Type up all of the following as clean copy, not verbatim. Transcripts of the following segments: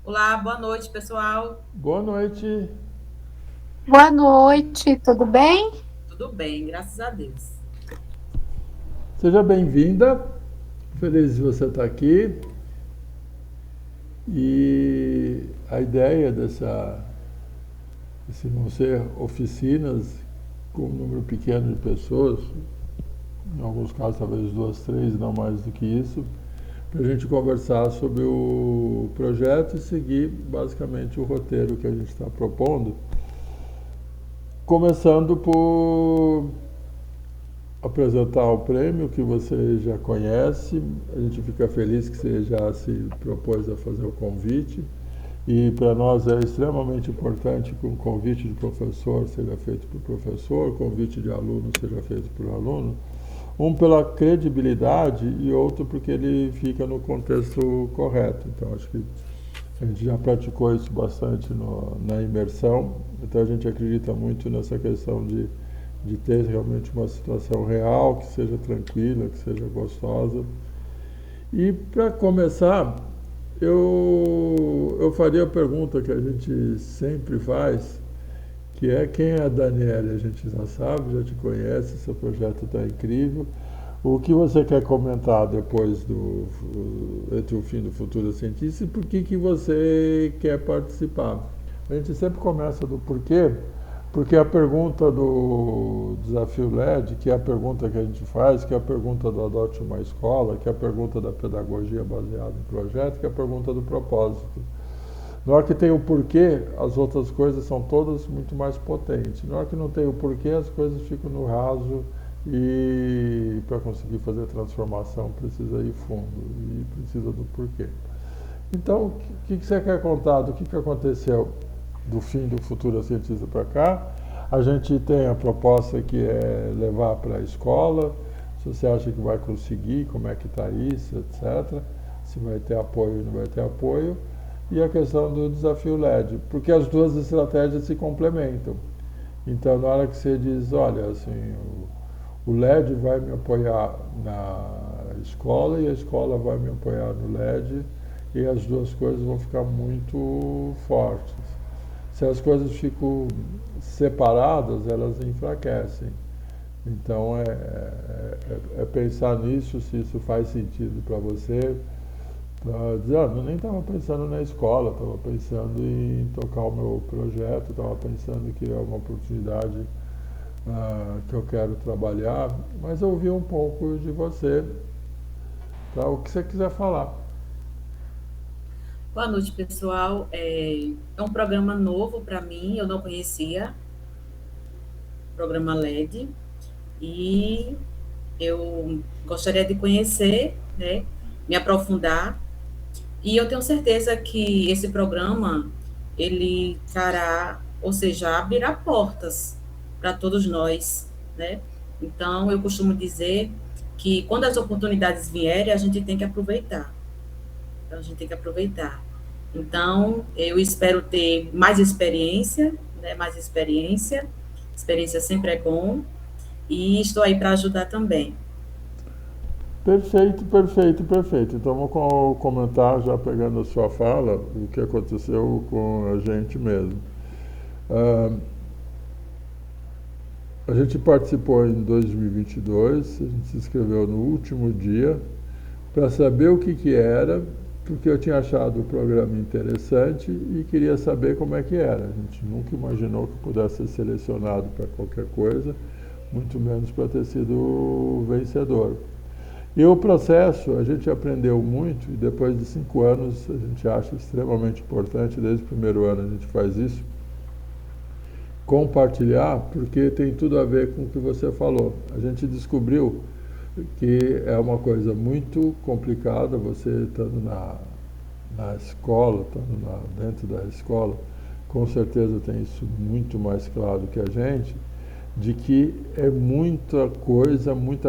Olá, boa noite, pessoal. Boa noite, Boa noite, tudo bem? Tudo bem, graças a Deus. seja bem-vinda. Feliz de você estar aqui. E a ideia desse vão ser oficinas com um número pequeno de pessoas, em alguns casos talvez duas, três, não mais do que isso, para a gente conversar sobre o projeto e seguir basicamente o roteiro que a gente está propondo, começando por apresentar o prêmio que você já conhece. A gente fica feliz que você já se propôs a fazer o convite. E para nós é extremamente importante que um convite de professor seja feito por professor, convite de aluno seja feito por aluno. Um pela credibilidade e outro porque ele fica no contexto correto. Então acho que a gente já praticou isso bastante na imersão, então a gente acredita muito nessa questão de ter realmente uma situação real, que seja tranquila, que seja gostosa. E para começar, eu faria a pergunta que a gente sempre faz, que é quem é a Daniela? A gente já sabe, já te conhece, seu projeto está incrível. O que você quer comentar depois entre o fim do Futuro Cientista e por que você quer participar? A gente sempre começa do porquê, porque a pergunta do Desafio LED, que é a pergunta que a gente faz, que é a pergunta do Adote uma Escola, que é a pergunta da pedagogia baseada em projeto, que é a pergunta do propósito. Na hora que tem o porquê, as outras coisas são todas muito mais potentes. Na hora que não tem o porquê, as coisas ficam no raso e para conseguir fazer transformação precisa ir fundo e precisa do porquê. Então, o que você quer contar do que aconteceu do fim do Futuro Cientista para cá? A gente tem a proposta que é levar para a escola. Se você acha que vai conseguir, como é que está isso, etc. Se vai ter apoio ou não vai ter apoio. E a questão do desafio LED, porque as duas estratégias se complementam. Então, na hora que você diz, olha, assim, o LED vai me apoiar na escola e a escola vai me apoiar no LED, e as duas coisas vão ficar muito fortes. Se as coisas ficam separadas, elas enfraquecem. Então, é pensar nisso, se isso faz sentido para você. Pra dizer, eu nem estava pensando na escola, estava pensando em tocar o meu projeto, estava pensando que é uma oportunidade que eu quero trabalhar, mas eu ouvi um pouco de você, tá? O que você quiser falar. Boa noite, pessoal. É um programa novo para mim, eu não conhecia, programa LED, e eu gostaria de conhecer, né, me aprofundar, e eu tenho certeza que esse programa, ele trará, ou seja, abrirá portas para todos nós, né? Então, eu costumo dizer que quando as oportunidades vierem, a gente tem que aproveitar. Então, a gente tem que aproveitar. Então, eu espero ter mais experiência, né? Mais experiência. Experiência sempre é bom. E estou aí para ajudar também. Perfeito, perfeito, perfeito. Então vou comentar, já pegando a sua fala, o que aconteceu com a gente mesmo. Ah, a gente participou em 2022, a gente se inscreveu no último dia para saber o que era, porque eu tinha achado o programa interessante e queria saber como é que era. A gente nunca imaginou que pudesse ser selecionado para qualquer coisa, muito menos para ter sido vencedor. E o processo, a gente aprendeu muito e depois de 5 anos a gente acha extremamente importante, desde o primeiro ano a gente faz isso, compartilhar, porque tem tudo a ver com o que você falou. A gente descobriu que é uma coisa muito complicada você estando na escola, estando dentro da escola, com certeza tem isso muito mais claro que a gente, de que é muita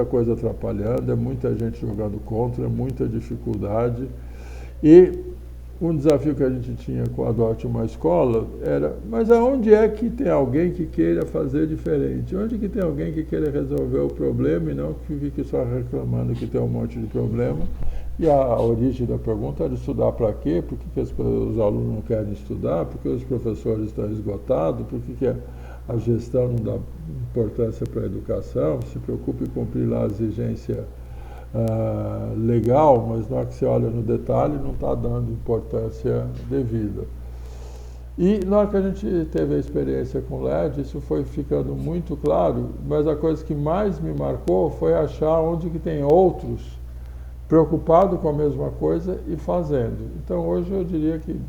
coisa atrapalhando, é muita gente jogando contra, é muita dificuldade. E um desafio que a gente tinha com a Adote uma Escola era, mas aonde é que tem alguém que queira fazer diferente? Onde que tem alguém que queira resolver o problema e não que fique só reclamando que tem um monte de problema? E a origem da pergunta era estudar para quê? Por que os alunos não querem estudar? Por que os professores estão esgotados? Por que a gestão não dá importância para a educação? Se preocupe em cumprir lá a exigência legal, mas na hora que você olha no detalhe não está dando importância devida. E na hora que a gente teve a experiência com o LED, isso foi ficando muito claro, mas a coisa que mais me marcou foi achar onde que tem outros preocupados com a mesma coisa e fazendo. Então hoje eu diria que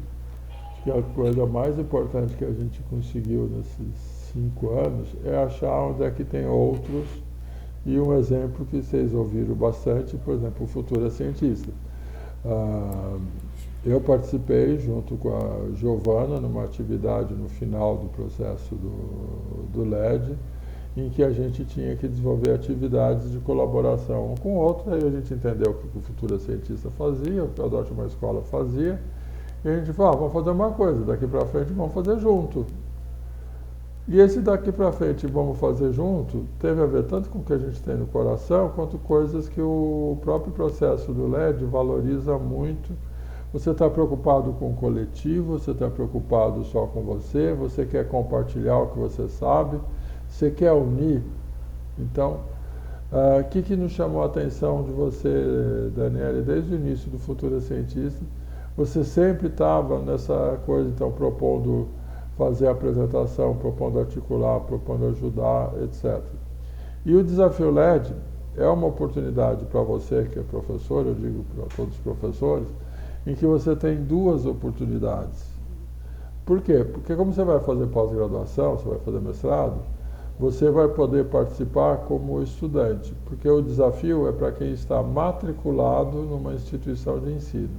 a coisa mais importante que a gente conseguiu nesses 5 anos é achar onde é que tem outros. E um exemplo que vocês ouviram bastante, por exemplo, o Futura Cientista. Eu participei junto com a Giovana numa atividade no final do processo do LED, em que a gente tinha que desenvolver atividades de colaboração um com o outro, aí a gente entendeu o que o Futura Cientista fazia, o que a Adote uma Escola fazia, e a gente falou, vamos fazer uma coisa, daqui para frente vamos fazer junto. E esse daqui para frente, vamos fazer junto, teve a ver tanto com o que a gente tem no coração, quanto coisas que o próprio processo do LED valoriza muito. Você está preocupado com o coletivo, você está preocupado só com você quer compartilhar o que você sabe, você quer unir. Então, o que nos chamou a atenção de você, Daniele, desde o início do Futura Cientista? Você sempre estava nessa coisa, então, propondo fazer a apresentação, propondo articular, propondo ajudar, etc. E o Desafio LED é uma oportunidade para você que é professor, eu digo para todos os professores, em que você tem 2 oportunidades. Por quê? Porque como você vai fazer pós-graduação, você vai fazer mestrado, você vai poder participar como estudante, porque o desafio é para quem está matriculado numa instituição de ensino,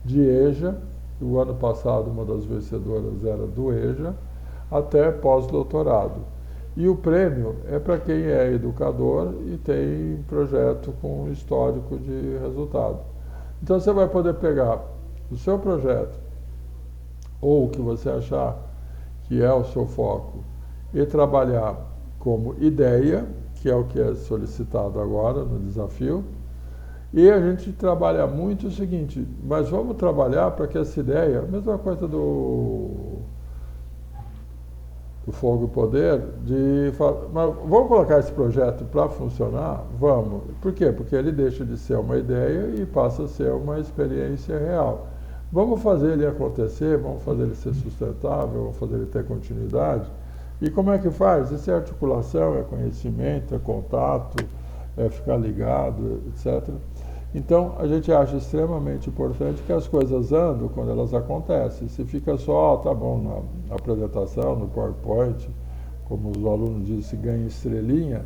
de EJA. O ano passado, uma das vencedoras era do EJA, até pós-doutorado. E o prêmio é para quem é educador e tem projeto com histórico de resultado. Então você vai poder pegar o seu projeto, ou o que você achar que é o seu foco, e trabalhar como ideia, que é o que é solicitado agora no desafio. E a gente trabalha muito o seguinte, mas vamos trabalhar para que essa ideia, a mesma coisa do Fogo e Poder, mas vamos colocar esse projeto para funcionar? Vamos. Por quê? Porque ele deixa de ser uma ideia e passa a ser uma experiência real. Vamos fazer ele acontecer, vamos fazer ele ser sustentável, vamos fazer ele ter continuidade. E como é que faz? Isso é articulação, é conhecimento, é contato, é ficar ligado, etc. Então, a gente acha extremamente importante que as coisas andam quando elas acontecem. Se fica só, tá bom, na apresentação, no PowerPoint, como os alunos dizem, se ganha estrelinha,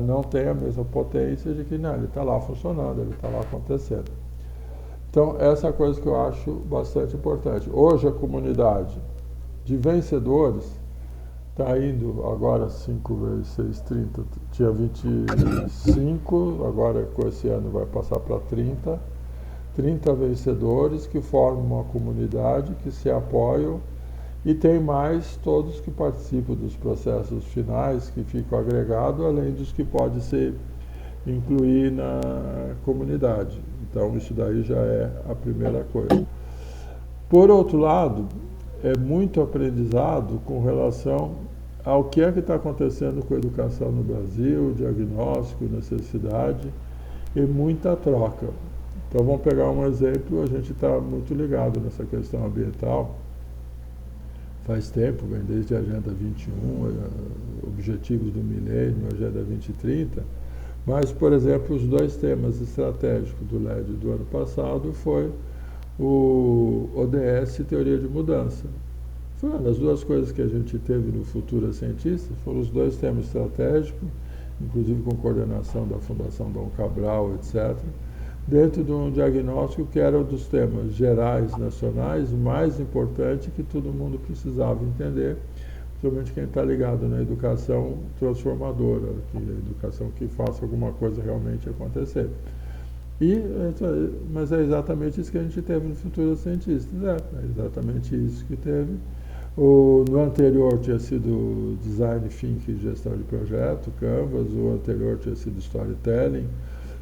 não tem a mesma potência de que não, ele está lá funcionando, ele está lá acontecendo. Então, essa é a coisa que eu acho bastante importante. Hoje, a comunidade de vencedores está indo agora 5 vezes 6, 30, tinha 25, agora com esse ano vai passar para 30 vencedores que formam uma comunidade, que se apoiam, e tem mais todos que participam dos processos finais, que ficam agregados, além dos que podem ser incluir na comunidade. Então isso daí já é a primeira coisa. Por outro lado, é muito aprendizado com relação ao que é que está acontecendo com a educação no Brasil, diagnóstico, necessidade e muita troca. Então vamos pegar um exemplo, a gente está muito ligado nessa questão ambiental, faz tempo, vem desde a Agenda 21, Objetivos do Milênio, Agenda 2030, mas, por exemplo, os 2 temas estratégicos do LED do ano passado foi o ODS e Teoria de Mudança. Foi uma das 2 coisas que a gente teve no Futura Cientista, foram os 2 temas estratégicos, inclusive com coordenação da Fundação Dom Cabral, etc., dentro de um diagnóstico que era um dos temas gerais nacionais mais importante que todo mundo precisava entender, principalmente quem está ligado na educação transformadora, que a educação que faça alguma coisa realmente acontecer. Mas é exatamente isso que a gente teve no Futuro Cientistas. É exatamente isso que teve. No anterior tinha sido Design Thinking e Gestão de Projeto, Canvas, o anterior tinha sido Storytelling.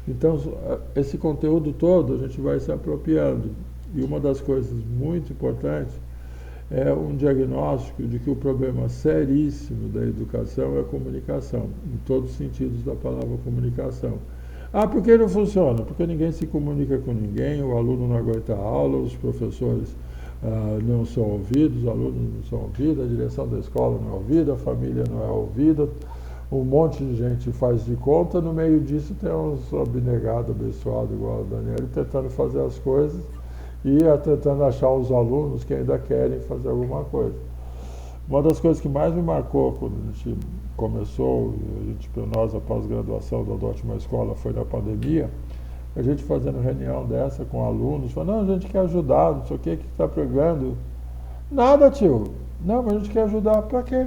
Então, esse conteúdo todo a gente vai se apropriando. E uma das coisas muito importantes é um diagnóstico de que o problema seríssimo da educação é a comunicação, em todos os sentidos da palavra comunicação. Por que não funciona? Porque ninguém se comunica com ninguém, o aluno não aguenta a aula, os professores não são ouvidos, os alunos não são ouvidos, a direção da escola não é ouvida, a família não é ouvida, um monte de gente faz de conta, no meio disso tem uns abnegados, abençoados, igual a Daniela, tentando fazer as coisas e tentando achar os alunos que ainda querem fazer alguma coisa. Uma das coisas que mais me marcou quando a gente começou, nós a pós-graduação da Adote uma Escola foi na pandemia, a gente fazendo reunião dessa com alunos, falando, não, a gente quer ajudar, não sei o que está pregando. Nada, tio. Não, mas a gente quer ajudar, para quê?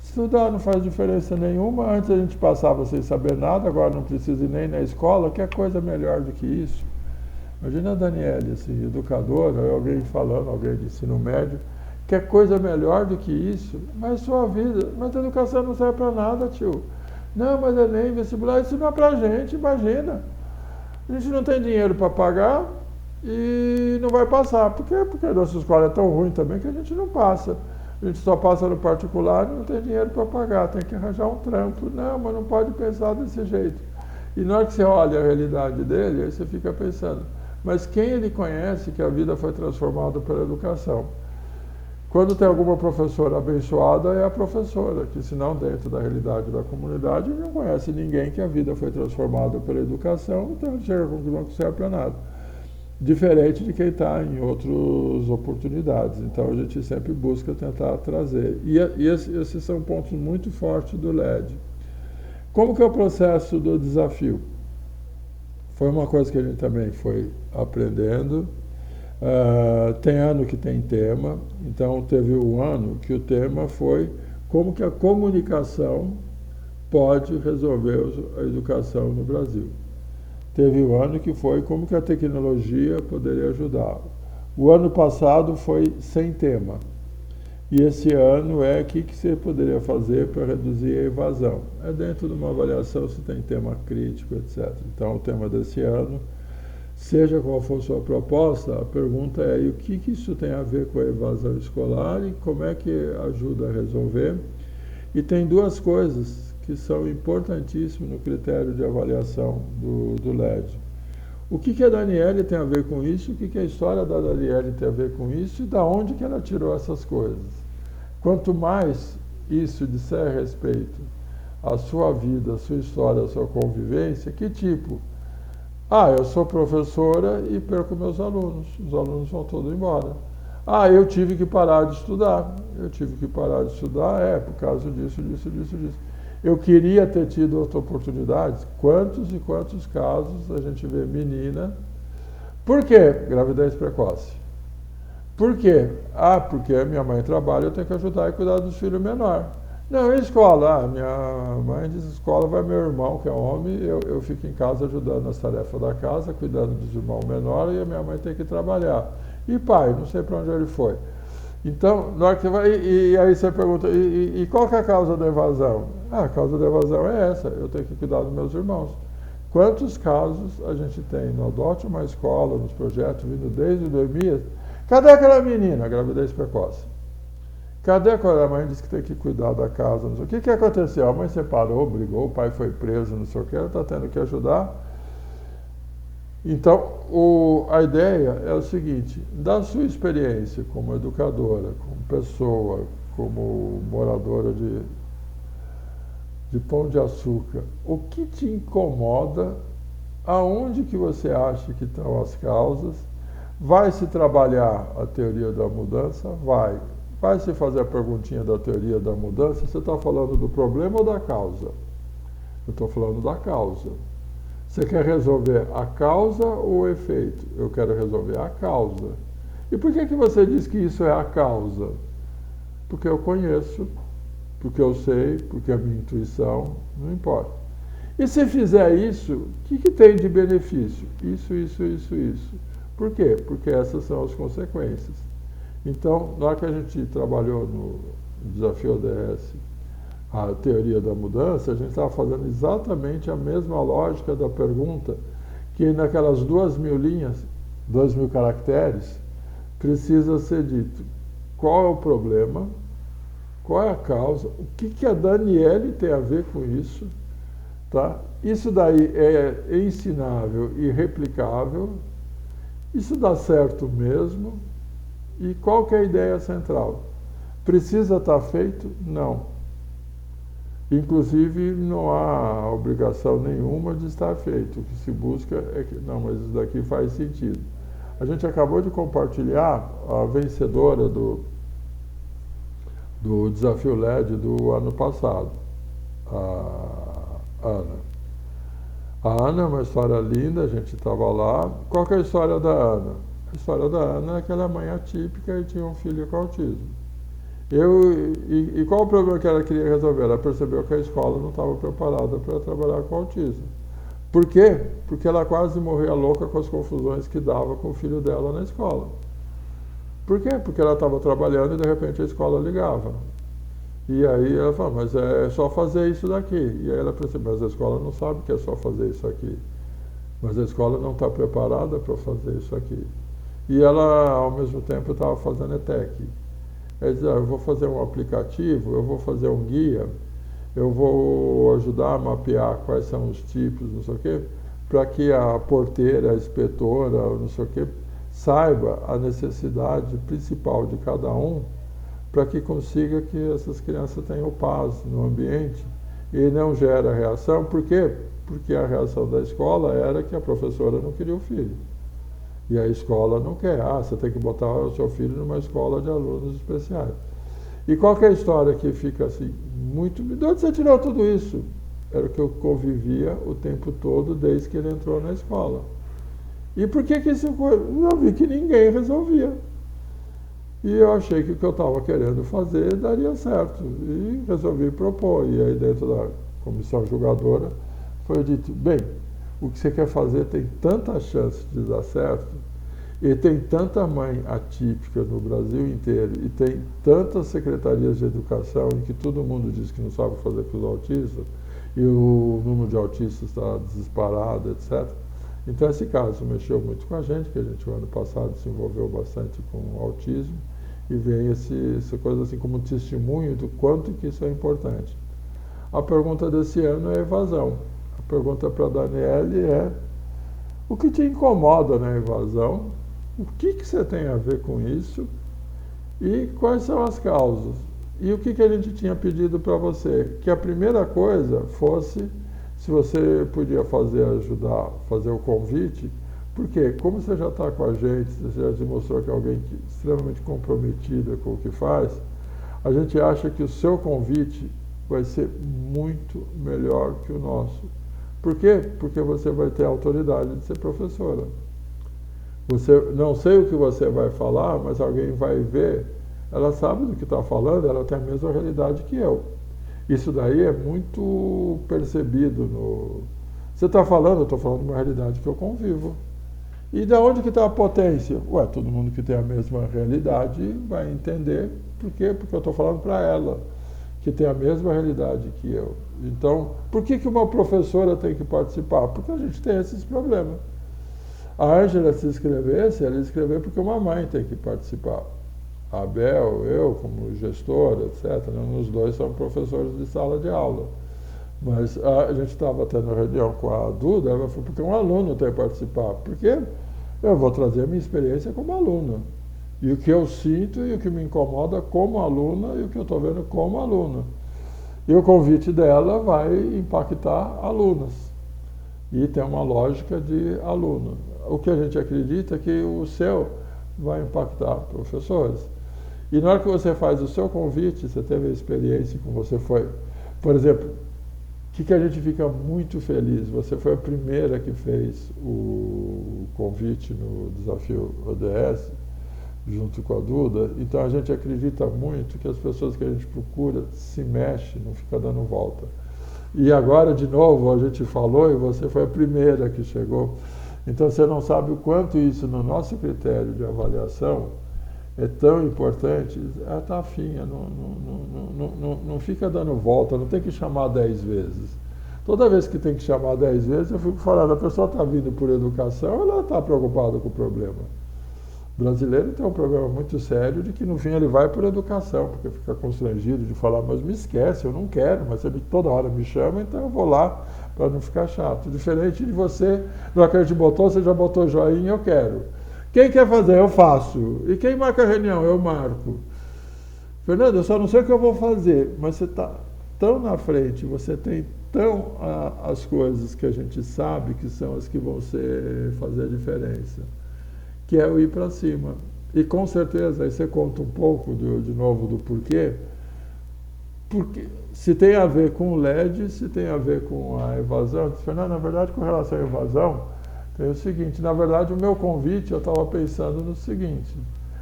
Estudar não faz diferença nenhuma, antes a gente passava sem saber nada, agora não precisa ir nem na escola, que coisa melhor do que isso? Imagina a Daniela, assim, educadora, alguém falando, alguém de ensino médio, que coisa melhor do que isso? Mas sua vida, mas a educação não serve para nada, tio. Não, mas Enem, vestibular, isso não é para a gente, imagina. A gente não tem dinheiro para pagar e não vai passar. Por quê? Porque a nossa escola é tão ruim também que a gente não passa. A gente só passa no particular e não tem dinheiro para pagar, tem que arranjar um trampo. Não, mas não pode pensar desse jeito. E na hora que você olha a realidade dele, aí você fica pensando, mas quem ele conhece que a vida foi transformada pela educação? Quando tem alguma professora abençoada, é a professora, que se não dentro da realidade da comunidade, não conhece ninguém que a vida foi transformada pela educação, então chega à conclusão que não serve para nada. Diferente de quem está em outras oportunidades. Então a gente sempre busca tentar trazer. E esses são pontos muito fortes do LED. Como que é o processo do desafio? Foi uma coisa que a gente também foi aprendendo. Tem ano que tem tema, então teve um ano que o tema foi como que a comunicação pode resolver a educação no Brasil. Teve um ano que foi como que a tecnologia poderia ajudar. O ano passado foi sem tema. E esse ano o que você poderia fazer para reduzir a evasão. É dentro de uma avaliação se tem tema crítico, etc. Então o tema desse ano, seja qual for sua proposta, a pergunta é o que isso tem a ver com a evasão escolar e como é que ajuda a resolver. E tem duas coisas que são importantíssimas no critério de avaliação do LED. O que a Daniele tem a ver com isso, o que a história da Daniele tem a ver com isso e da onde que ela tirou essas coisas. Quanto mais isso disser a respeito à sua vida, à sua história, à sua convivência, que tipo? Eu sou professora e perco meus alunos. Os alunos vão todos embora. Eu tive que parar de estudar. Eu tive que parar de estudar, por causa disso. Eu queria ter tido outras oportunidades. Quantos e quantos casos a gente vê menina. Por quê? Gravidez precoce. Por quê? Porque a minha mãe trabalha, eu tenho que ajudar e cuidar dos filhos menores. Não, e escola? Minha mãe diz, escola vai meu irmão, que é homem, eu fico em casa ajudando nas tarefas da casa, cuidando dos irmãos menores, e a minha mãe tem que trabalhar. E pai, não sei para onde ele foi. Então, na hora que você vai, e aí você pergunta, e qual que é a causa da evasão? A causa da evasão é essa, eu tenho que cuidar dos meus irmãos. Quantos casos a gente tem no Adote uma Escola, nos projetos vindo desde 2000? Cadê aquela menina, gravidez precoce? Cadê quando a mãe disse que tem que cuidar da casa? Não sei. O que aconteceu? A mãe separou, brigou, o pai foi preso, não sei o que, ela está tendo que ajudar. Então, a ideia é o seguinte, da sua experiência como educadora, como pessoa, como moradora de Pão de Açúcar, o que te incomoda, aonde que você acha que estão as causas, vai se trabalhar a teoria da mudança? Vai se fazer a perguntinha da teoria da mudança? Você está falando do problema ou da causa? Eu estou falando da causa. Você quer resolver a causa ou o efeito? Eu quero resolver a causa. E por que você diz que isso é a causa? Porque eu conheço, porque eu sei, porque é a minha intuição, não importa. E se fizer isso, o que tem de benefício? Isso. Por quê? Porque essas são as consequências. Então, na hora que a gente trabalhou no Desafio ODS, a teoria da mudança, a gente estava fazendo exatamente a mesma lógica da pergunta, que naquelas 2.000 linhas, 2.000 caracteres, precisa ser dito qual é o problema, qual é a causa, o que a Daniele tem a ver com isso, tá? Isso daí é ensinável e replicável, isso dá certo mesmo, e qual que é a ideia central? Precisa estar feito? Não. Inclusive, não há obrigação nenhuma de estar feito. O que se busca é que, não, mas isso daqui faz sentido. A gente acabou de compartilhar a vencedora do Desafio LED do ano passado, a Ana. A Ana é uma história linda, a gente estava lá. Qual que é a história da Ana? A história da Ana é que ela é mãe atípica e tinha um filho com autismo. E qual o problema que ela queria resolver? Ela percebeu que a escola não estava preparada para trabalhar com autismo. Por quê? Porque ela quase morria louca com as confusões que dava com o filho dela na escola. Por quê? Porque ela estava trabalhando e de repente a escola ligava. E aí ela falou, mas é só fazer isso daqui. E aí ela percebeu, mas a escola não sabe que é só fazer isso aqui. Mas a escola não está preparada para fazer isso aqui. E ela, ao mesmo tempo, estava fazendo ETEC. Ela dizia, eu vou fazer um aplicativo, eu vou fazer um guia, eu vou ajudar a mapear quais são os tipos, não sei o quê, para que a porteira, a inspetora, não sei o quê, saiba a necessidade principal de cada um, para que consiga que essas crianças tenham paz no ambiente e não gera reação. Por quê? Porque a reação da escola era que a professora não queria o filho. E a escola não quer. Você tem que botar o seu filho numa escola de alunos especiais. E qual que é a história que fica assim, muito... De onde você tirou tudo isso? Era o que eu convivia o tempo todo desde que ele entrou na escola. E por que isso... Eu vi que ninguém resolvia. E eu achei que o que eu estava querendo fazer daria certo. E resolvi propor. E aí dentro da comissão julgadora foi dito, bem, o que você quer fazer tem tanta chance de dar certo, e tem tanta mãe atípica no Brasil inteiro, e tem tantas secretarias de educação em que todo mundo diz que não sabe fazer com os autistas, e o número de autistas está disparado, etc. Então esse caso mexeu muito com a gente, que a gente o ano passado se envolveu bastante com o autismo, e vem essa coisa assim como testemunho do quanto que isso é importante. A pergunta desse ano é evasão. A pergunta para a Daniele é, o que te incomoda na evasão? O que você tem a ver com isso? E quais são as causas? E o que a gente tinha pedido para você? Que a primeira coisa fosse, se você podia ajudar, fazer o convite, porque como você já está com a gente, você já demonstrou que é alguém extremamente comprometida com o que faz, a gente acha que o seu convite vai ser muito melhor que o nosso. Por quê? Porque você vai ter a autoridade de ser professora. Não sei o que você vai falar, mas alguém vai ver, ela sabe do que está falando, ela tem a mesma realidade que eu. Isso daí é muito percebido no... Você está falando, eu estou falando de uma realidade que eu convivo. E de onde que está a potência? Ué, todo mundo que tem a mesma realidade vai entender. Por quê? Porque eu estou falando para ela, que tem a mesma realidade que eu. Então, por que uma professora tem que participar? Porque a gente tem esses problemas. A Ângela, se inscrevesse, ela ia escrever porque uma mãe tem que participar. A Abel, eu, como gestora, etc., nós dois somos professores de sala de aula. Mas a gente estava tendo reunião com a Duda, ela falou, porque um aluno tem que participar. Porque eu vou trazer a minha experiência como aluna. E o que eu sinto e o que me incomoda como aluna e o que eu estou vendo como aluna. E o convite dela vai impactar alunas. E tem uma lógica de aluno. O que a gente acredita é que o seu vai impactar professores. E na hora que você faz o seu convite, você teve a experiência como você foi. Por exemplo, o que a gente fica muito feliz? Você foi a primeira que fez o convite no Desafio ODS, junto com a Duda. Então a gente acredita muito que as pessoas que a gente procura se mexem, não fica dando volta. E agora, de novo, a gente falou e você foi a primeira que chegou. Então, você não sabe o quanto isso, no nosso critério de avaliação, é tão importante. Ela está afim, não fica dando volta, não tem que chamar 10 vezes. Toda vez que tem que chamar 10 vezes, eu fico falando, a pessoa está vindo por educação, ela está preocupada com o problema. O brasileiro tem um problema muito sério de que no fim ele vai por educação, porque fica constrangido de falar, mas me esquece, eu não quero, mas ele toda hora me chama, então eu vou lá para não ficar chato. Diferente de você, na hora que a gente botou, você já botou joinha, eu quero. Quem quer fazer, eu faço. E quem marca a reunião, eu marco. Fernando, eu só não sei o que eu vou fazer, mas você está tão na frente, você tem tão as coisas que a gente sabe que são as que vão fazer a diferença, que é o ir para cima. E com certeza, aí você conta um pouco, de novo, do porquê. Porque se tem a ver com o LED, se tem a ver com a evasão. Fernando, na verdade, com relação à evasão, tem o seguinte, na verdade, o meu convite, eu estava pensando no seguinte,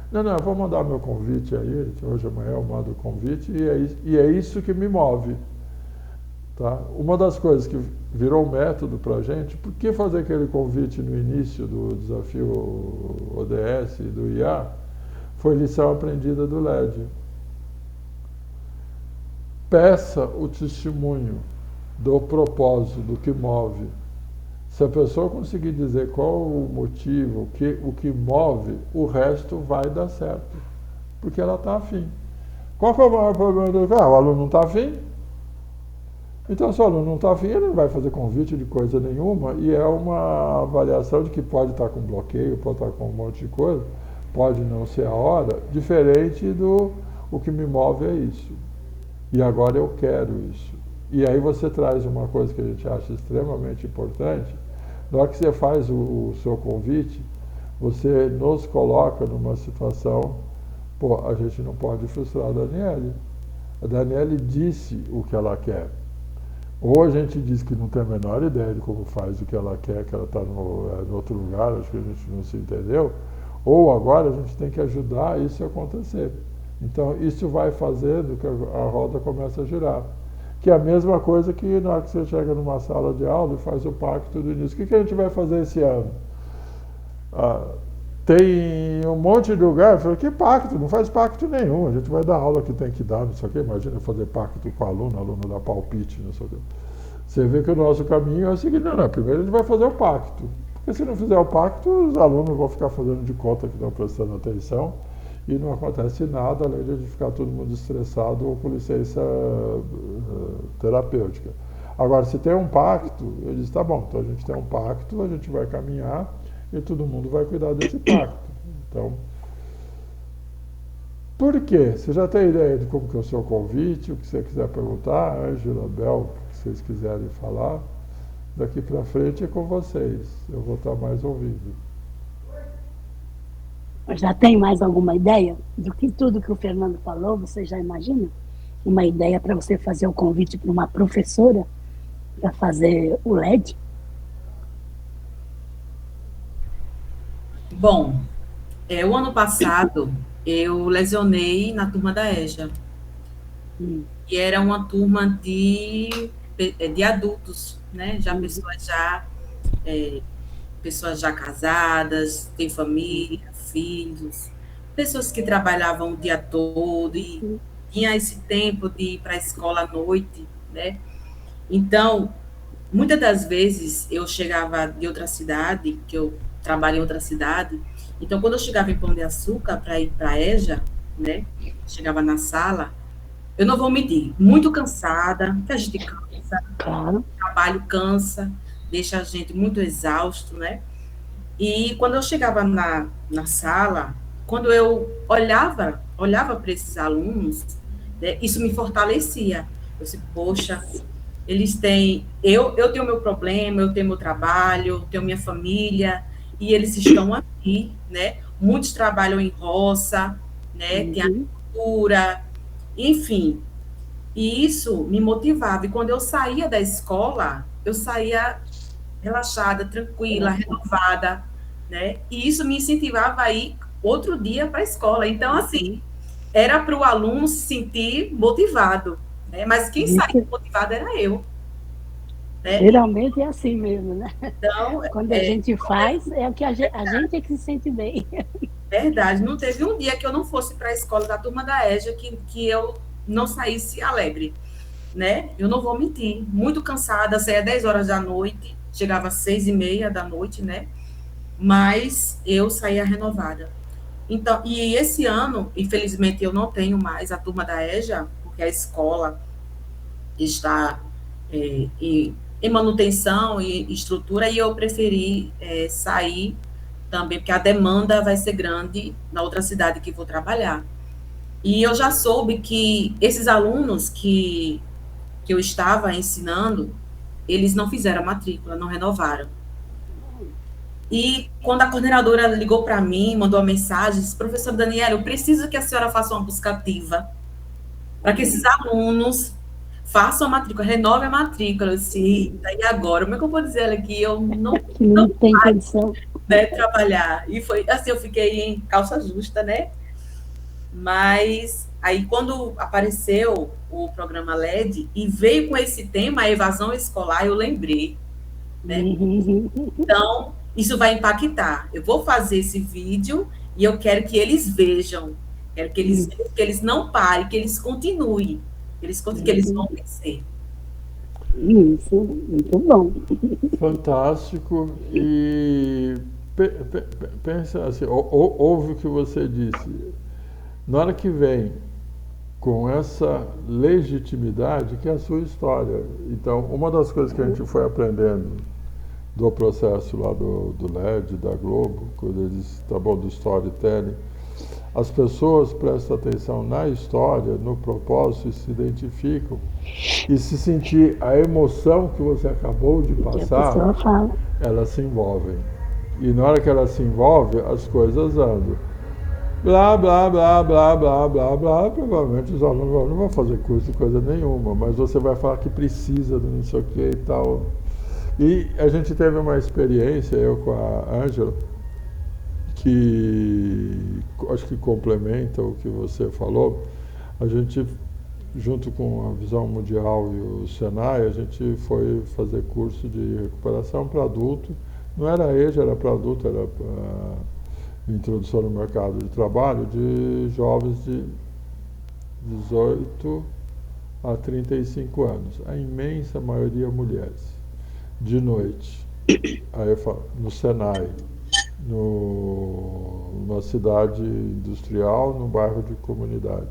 não, eu vou mandar meu convite aí, hoje, amanhã eu mando o convite, e é isso que me move. Tá? Uma das coisas que virou um método para a gente, por que fazer aquele convite no início do desafio ODS e do IA, foi lição aprendida do LED. Peça o testemunho do propósito, do que move. Se a pessoa conseguir dizer qual o motivo, o que move, o resto vai dar certo. Porque ela está afim. Qual que é o maior problema do cara? O aluno não está afim? Então, se o aluno não está afim, ele não vai fazer convite de coisa nenhuma, e é uma avaliação de que pode estar com bloqueio, pode estar com um monte de coisa, pode não ser a hora, diferente do o que me move é isso. E agora eu quero isso. E aí você traz uma coisa que a gente acha extremamente importante. Na hora que você faz o seu convite, você nos coloca numa situação, a gente não pode frustrar a Daniele. A Daniele disse o que ela quer. Ou a gente diz que não tem a menor ideia de como faz o que ela quer, que ela está no outro lugar, acho que a gente não se entendeu, ou agora a gente tem que ajudar isso a acontecer. Então, isso vai fazendo que a roda comece a girar. Que é a mesma coisa que na hora que você chega numa sala de aula e faz o pacto do início. O que a gente vai fazer esse ano? Tem um monte de lugar, eu falei, que pacto? Não faz pacto nenhum, a gente vai dar aula que tem que dar, não sei o quê, imagina fazer pacto com o aluno dá palpite, não sei o quê. Você vê que o nosso caminho é o seguinte, não, primeiro a gente vai fazer o pacto, porque se não fizer o pacto, os alunos vão ficar fazendo de conta que estão prestando atenção, e não acontece nada, além de ficar todo mundo estressado ou com licença terapêutica. Agora, se tem um pacto, eu disse, tá bom, então a gente tem um pacto, a gente vai caminhar, e todo mundo vai cuidar desse pacto. Então, por quê? Você já tem ideia de como que é o seu convite, o que você quiser perguntar, Ângela, Bel, o que vocês quiserem falar, daqui para frente é com vocês. Eu vou estar mais ouvindo. Já tem mais alguma ideia do que tudo que o Fernando falou? Você já imagina? Uma ideia para você fazer o convite para uma professora para fazer o LED? Bom, o ano passado eu lecionei na turma da EJA. E era uma turma de adultos, né? Já pessoas já casadas, têm família, filhos, pessoas que trabalhavam o dia todo e tinha esse tempo de ir para a escola à noite, né? Então, muitas das vezes eu chegava de outra cidade, que eu trabalho em outra cidade, então quando eu chegava em Pão de Açúcar para ir para a EJA, né? Chegava na sala, eu não vou mentir, muito cansada, que a gente cansa, Claro. o trabalho cansa, deixa a gente muito exausto, né? E quando eu chegava na sala, quando eu olhava para esses alunos, né, isso me fortalecia. Eu disse, poxa, eles têm... Eu tenho meu problema, eu tenho meu trabalho, eu tenho minha família, e eles estão aqui, né? Muitos trabalham em roça, né? Tem agricultura, enfim. E isso me motivava. E quando eu saía da escola, eu saía relaxada, tranquila, renovada, né? E isso me incentivava a ir outro dia para a escola. Então, assim, era para o aluno se sentir motivado, né? Mas quem saía motivado era eu. né? Geralmente é assim mesmo, né? Então, Quando a gente faz, é o que a gente é que se sente bem. verdade, não teve um dia que eu não fosse para a escola da turma da EJA que eu não saísse alegre, né? Eu não vou mentir, muito cansada, saía 10 horas da noite, chegava às 6h30 da noite, né? Mas eu saía renovada. Então, e esse ano, infelizmente, eu não tenho mais a turma da EJA, porque a escola está em manutenção e estrutura, e eu preferi sair também, porque a demanda vai ser grande na outra cidade que vou trabalhar. E eu já soube que esses alunos que eu estava ensinando, eles não fizeram a matrícula, não renovaram. E quando a coordenadora ligou para mim, mandou uma mensagem, disse, professor Daniela, eu preciso que a senhora faça uma busca ativa para que esses alunos façam a matrícula, renove a matrícula. Eu disse, eita, e agora? Como é que eu vou dizer ela que eu Que não tem condição. né, trabalhar? E foi assim, eu fiquei em calça justa, né? Mas aí quando apareceu o programa LED e veio com esse tema, a evasão escolar, eu lembrei, né? Então, isso vai impactar. Eu vou fazer esse vídeo e eu quero que eles vejam. Quero que eles vejam, que eles não parem, que eles continuem. Que eles vão vencer. Isso, muito bom. Fantástico. E pensa assim, ouve o que você disse. Na hora que vem com essa legitimidade, que é a sua história. Então, uma das coisas que a gente foi aprendendo do processo lá do LED, da Globo, quando eles tá bom, do storytelling, as pessoas prestam atenção na história, no propósito e se identificam. E se sentir a emoção que você acabou de Que a passar, pessoa fala. elas se envolvem. E na hora que elas se envolvem, as coisas andam. Blá, blá, blá, blá, blá, blá, blá. Provavelmente os alunos não vão fazer curso de coisa nenhuma, mas você vai falar que precisa de não sei o que e tal. E a gente teve uma experiência, eu com a Ângela, que acho que complementa o que você falou. A gente, junto com a Visão Mundial e o Senai, a gente foi fazer curso de recuperação para adulto. Não era EJA, era para adulto, era para introdução no mercado de trabalho de jovens de 18 a 35 anos. A imensa maioria mulheres. De noite. Aí eu falo, no Senai, numa cidade industrial, num bairro de comunidade.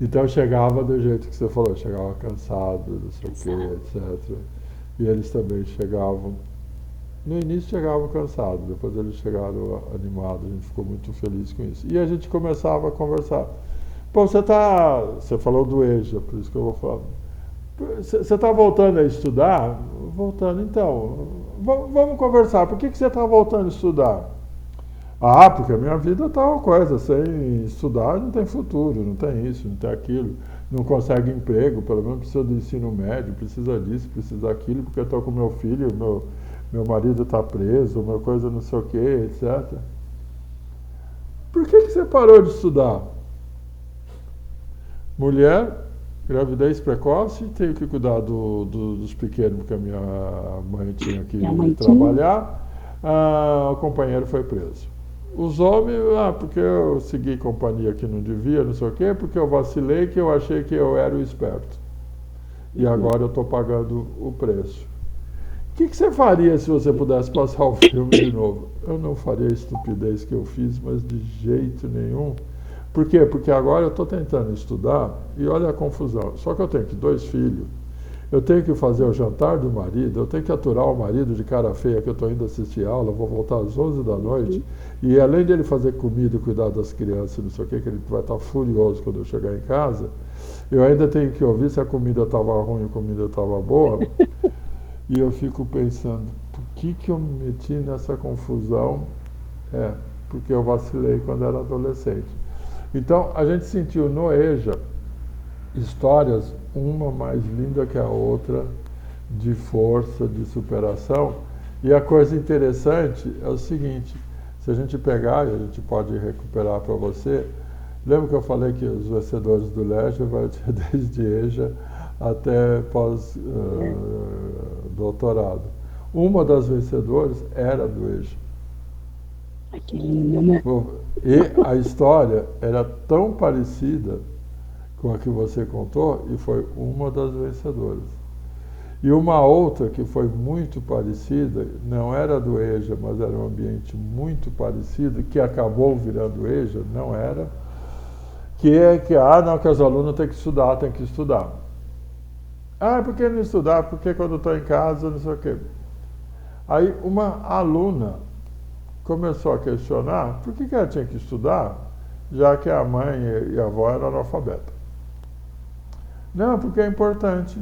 Então eu chegava do jeito que você falou, eu chegava cansado, não sei o quê, etc. E eles também chegavam. No início chegavam cansados, depois eles chegaram animados, a gente ficou muito feliz com isso. E a gente começava a conversar. Pô, você falou do EJA, por isso que eu vou falar. Você está voltando a estudar? Voltando, então. Vamos conversar. Por que você está voltando a estudar? Ah, porque a minha vida está uma coisa. Sem estudar não tem futuro, não tem isso, não tem aquilo. Não consegue emprego, pelo menos precisa do ensino médio, precisa disso, precisa daquilo, porque eu estou com meu filho, meu marido está preso, uma coisa não sei o que, etc. Por que você parou de estudar? Mulher, gravidez precoce, tenho que cuidar dos pequenos, porque a minha mãe tinha que trabalhar. O companheiro foi preso. Os homens, porque eu segui companhia que não devia, não sei o quê, porque eu vacilei, que eu achei que eu era o esperto. E agora eu estou pagando o preço. O que você faria se você pudesse passar o filme de novo? Eu não faria a estupidez que eu fiz, mas de jeito nenhum. Por quê? Porque agora eu estou tentando estudar e olha a confusão. Só que eu tenho 2 filhos, eu tenho que fazer o jantar do marido, eu tenho que aturar o marido de cara feia que eu estou indo assistir aula, vou voltar às 11 da noite, e além dele fazer comida e cuidar das crianças, não sei o que ele vai estar furioso quando eu chegar em casa, eu ainda tenho que ouvir se a comida estava ruim ou a comida estava boa, e eu fico pensando, por que eu me meti nessa confusão? Porque eu vacilei quando era adolescente. Então, a gente sentiu no EJA histórias, uma mais linda que a outra, de força, de superação. E a coisa interessante é o seguinte, se a gente pegar, e a gente pode recuperar para você, lembra que eu falei que os vencedores do LED vai ter desde EJA até pós-doutorado. Uma das vencedoras era do EJA. Que lindo, né? E a história era tão parecida com a que você contou e foi uma das vencedoras. E uma outra que foi muito parecida, não era do EJA, mas era um ambiente muito parecido, que acabou virando EJA, não era, que é que, não, que os alunos têm que estudar, têm que estudar. Por que não estudar? Porque quando estou em casa, não sei o quê. Aí uma aluna começou a questionar por que ela tinha que estudar, já que a mãe e a avó eram analfabetas. Não, porque é importante.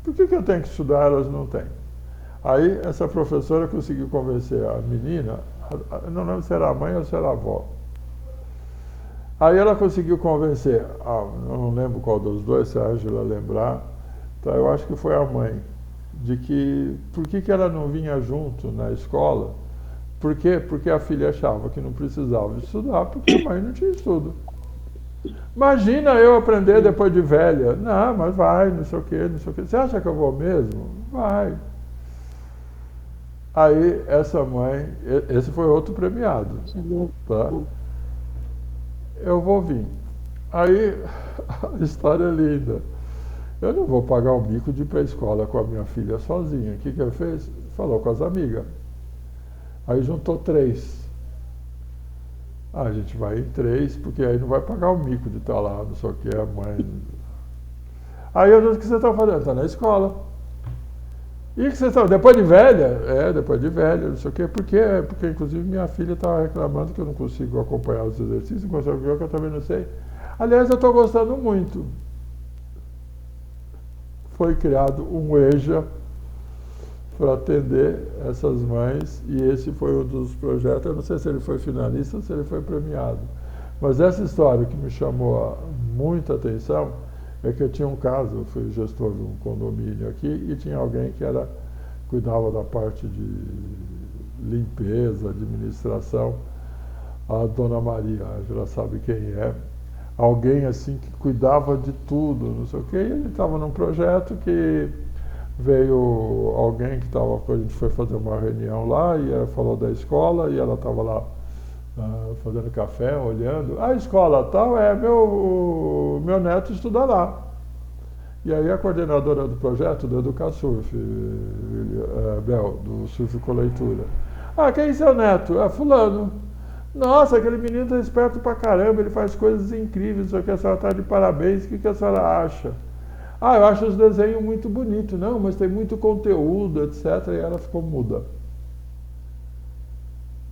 Por que eu tenho que estudar, elas não têm? Aí essa professora conseguiu convencer a menina, não lembro se era a mãe ou se era a avó. Aí ela conseguiu convencer, não lembro qual dos dois, se a Ângela lembrar, então eu acho que foi a mãe, de que por que ela não vinha junto na escola? Por quê? Porque a filha achava que não precisava estudar, porque a mãe não tinha estudo. Imagina eu aprender depois de velha. Não, mas vai, não sei o quê, não sei o quê. Você acha que eu vou mesmo? Vai. Aí essa mãe, esse foi outro premiado. Tá? Eu vou vir. Aí a história é linda. Eu não vou pagar o mico de ir para a escola com a minha filha sozinha. O que ele fez? Falou com as amigas. Aí juntou 3. A gente vai em 3, porque aí não vai pagar o mico de estar lá, não sei o que, a mãe. Aí eu disse, o que você está fazendo? Está na escola. E o que você está? Depois de velha? Depois de velha, não sei o quê. Por quê? Porque inclusive minha filha estava reclamando que eu não consigo acompanhar os exercícios, não consigo ver o que eu também não sei. Aliás, eu estou gostando muito. Foi criado um EJA para atender essas mães, e esse foi um dos projetos. Eu não sei se ele foi finalista ou se ele foi premiado, mas essa história que me chamou muita atenção é que eu tinha um caso, eu fui gestor de um condomínio aqui e tinha alguém que cuidava da parte de limpeza, administração, a dona Maria, a Angela sabe quem é, alguém assim que cuidava de tudo, não sei o quê, e ele estava num projeto que veio alguém que estava, a gente foi fazer uma reunião lá e ela falou da escola e ela estava lá fazendo café, olhando. A escola tal, meu neto estuda lá. E aí a coordenadora do projeto, do Educasurf, Bel, do Surf com Leitura. Quem é seu neto? Fulano. Nossa, aquele menino está esperto pra caramba, ele faz coisas incríveis, só que a senhora está de parabéns, o que a senhora acha? Eu acho os desenhos muito bonitos. Não, mas tem muito conteúdo, etc. E ela ficou muda.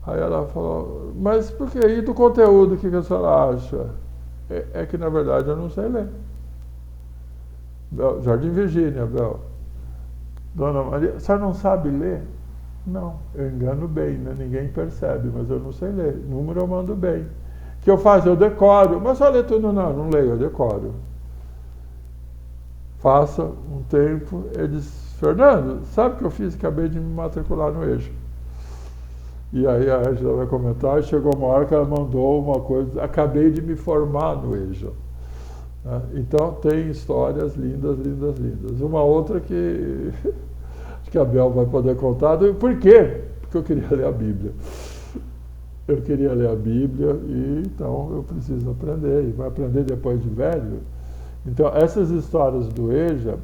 Aí ela falou, mas por que? E do conteúdo, o que a senhora acha? É que, na verdade, eu não sei ler. Jardim Virgínia, Bel. Dona Maria, a senhora não sabe ler? Não, eu engano bem, né? Ninguém percebe, mas eu não sei ler. Número eu mando bem. O que eu faço? Eu decoro. Mas só ler tudo? Não leio, eu decoro. Passa um tempo, ele diz, Fernando, sabe o que eu fiz? Acabei de me matricular no EJA. E aí a Angela vai comentar, chegou uma hora que ela mandou uma coisa, acabei de me formar no EJA. Então tem histórias lindas, lindas, lindas. Uma outra que acho que a Bel vai poder contar. Por quê? Porque eu queria ler a Bíblia. Eu queria ler a Bíblia e então eu preciso aprender. E vai aprender depois de velho. Então, essas histórias do EJA,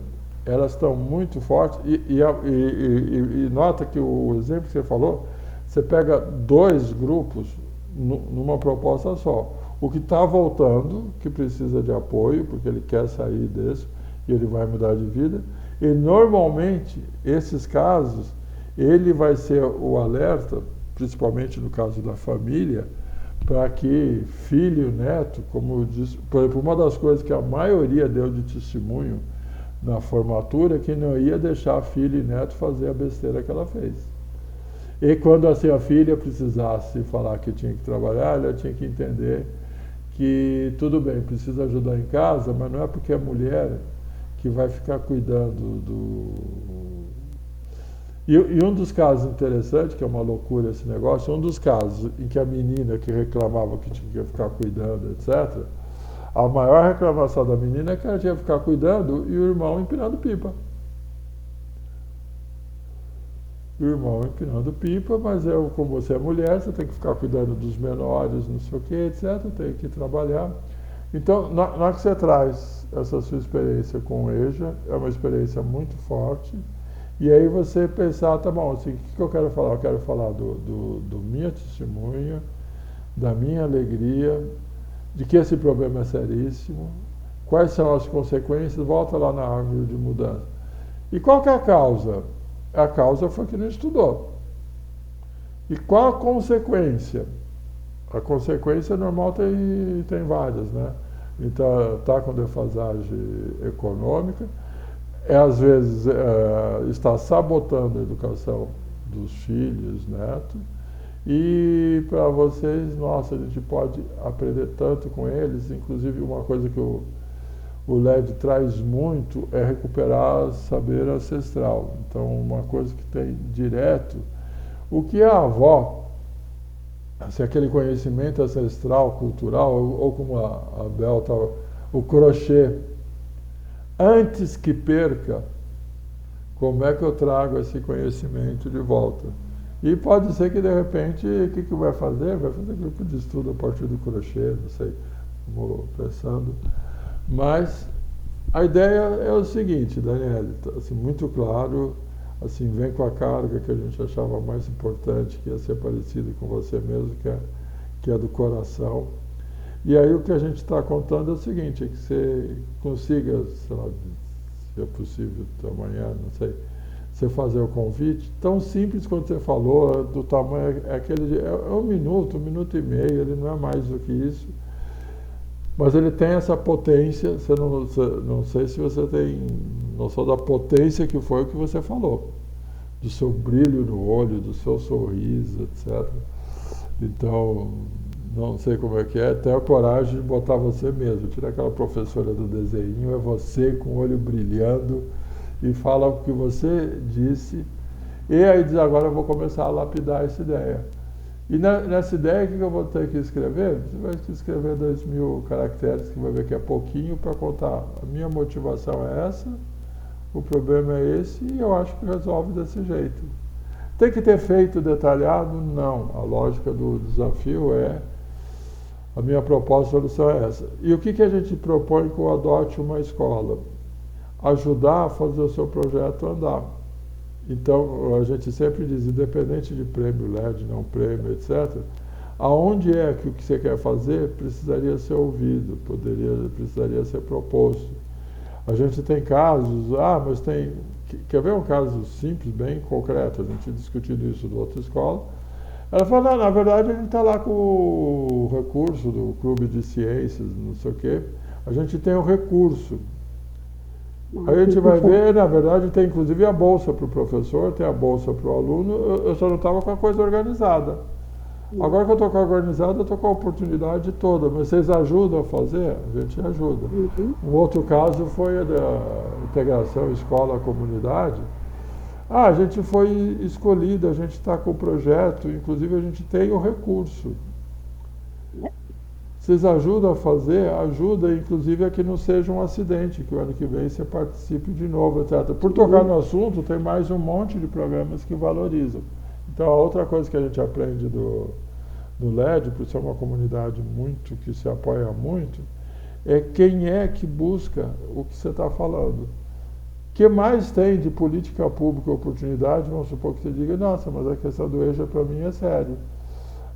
elas estão muito fortes, e nota que o exemplo que você falou, você pega 2 grupos numa proposta só. O que está voltando, que precisa de apoio, porque ele quer sair desse, e ele vai mudar de vida, e normalmente, esses casos, ele vai ser o alerta, principalmente no caso da família, para que filho e neto, como diz, por exemplo, uma das coisas que a maioria deu de testemunho na formatura é que não ia deixar filho e neto fazer a besteira que ela fez. E quando assim a filha precisasse falar que tinha que trabalhar, ela tinha que entender que tudo bem, precisa ajudar em casa, mas não é porque é mulher que vai ficar cuidando do... E um dos casos interessantes, que é uma loucura esse negócio, um dos casos em que a menina que reclamava que tinha que ficar cuidando, etc., A maior reclamação da menina é que ela tinha que ficar cuidando e o irmão empinando pipa. O irmão empinando pipa, mas como você é mulher, você tem que ficar cuidando dos menores, não sei o que, etc. Tem que trabalhar. Então, na hora que você traz essa sua experiência com o EJA, é uma experiência muito forte. E aí você pensar, tá bom, assim, o que eu quero falar? Eu quero falar do minha testemunha, da minha alegria, de que esse problema é seríssimo, quais são as consequências, volta lá na árvore de mudança. E qual que é a causa? A causa foi que não estudou. E qual a consequência? A consequência normal tem várias, né? Então, está com defasagem econômica, às vezes está sabotando a educação dos filhos, netos, e para vocês, nossa, a gente pode aprender tanto com eles, inclusive uma coisa que o LED traz muito é recuperar saber ancestral. Então, uma coisa que tem direto, o que a avó, assim, aquele conhecimento ancestral, cultural, ou como a Bel estava, o crochê, antes que perca, como é que eu trago esse conhecimento de volta? E pode ser que, de repente, o que vai fazer? Vai fazer grupo de estudo a partir do crochê, não sei, vou pensando. Mas a ideia é o seguinte, Daniele, assim, muito claro, assim, vem com a carga que a gente achava mais importante, que ia ser parecido com você mesmo, que é do coração. E aí o que a gente está contando é o seguinte, é que você consiga, sei lá, se é possível amanhã, não sei, você fazer o convite, tão simples quanto você falou, do tamanho, é um minuto e meio, ele não é mais do que isso, mas ele tem essa potência, não sei se você tem noção da potência que foi o que você falou, do seu brilho no olho, do seu sorriso, etc. Então, não sei como é que é, ter a coragem de botar você mesmo, tirar aquela professora do desenho, é você com o olho brilhando, e fala o que você disse, e aí diz, agora eu vou começar a lapidar essa ideia. E nessa ideia, o que eu vou ter que escrever? Você vai escrever 2.000 caracteres, que vai ver que é pouquinho para contar. A minha motivação é essa, o problema é esse, e eu acho que resolve desse jeito. Tem que ter feito detalhado? Não. A lógica do desafio é, a minha proposta de solução é essa. E o que a gente propõe com o Adote uma Escola? Ajudar a fazer o seu projeto andar. Então, a gente sempre diz, independente de prêmio LED, não prêmio, etc., aonde é que o que você quer fazer precisaria ser ouvido, precisaria ser proposto. A gente tem casos, mas tem... Quer ver um caso simples, bem concreto? A gente discutindo isso na outra escola. Ela falou, não, na verdade a gente está lá com o recurso do Clube de Ciências, não sei o quê. A gente tem o recurso. Aí a gente vai ver, na verdade, tem inclusive a bolsa para o professor, tem a bolsa para o aluno, eu só não estava com a coisa organizada. Agora que eu estou com a organizada, eu estou com a oportunidade toda, mas vocês ajudam a fazer? A gente ajuda. Um outro caso foi a da integração escola-comunidade. A gente foi escolhida, a gente está com o projeto, inclusive a gente tem o recurso. Vocês ajudam a fazer? Ajuda, inclusive, a que não seja um acidente, que o ano que vem você participe de novo, etc. Por tocar no assunto, tem mais um monte de programas que valorizam. Então, a outra coisa que a gente aprende do LED, por ser uma comunidade muito que se apoia muito, é quem é que busca o que você está falando. O que mais tem de política pública e oportunidade, vamos supor que você diga, nossa, mas a questão do EJA para mim é sério.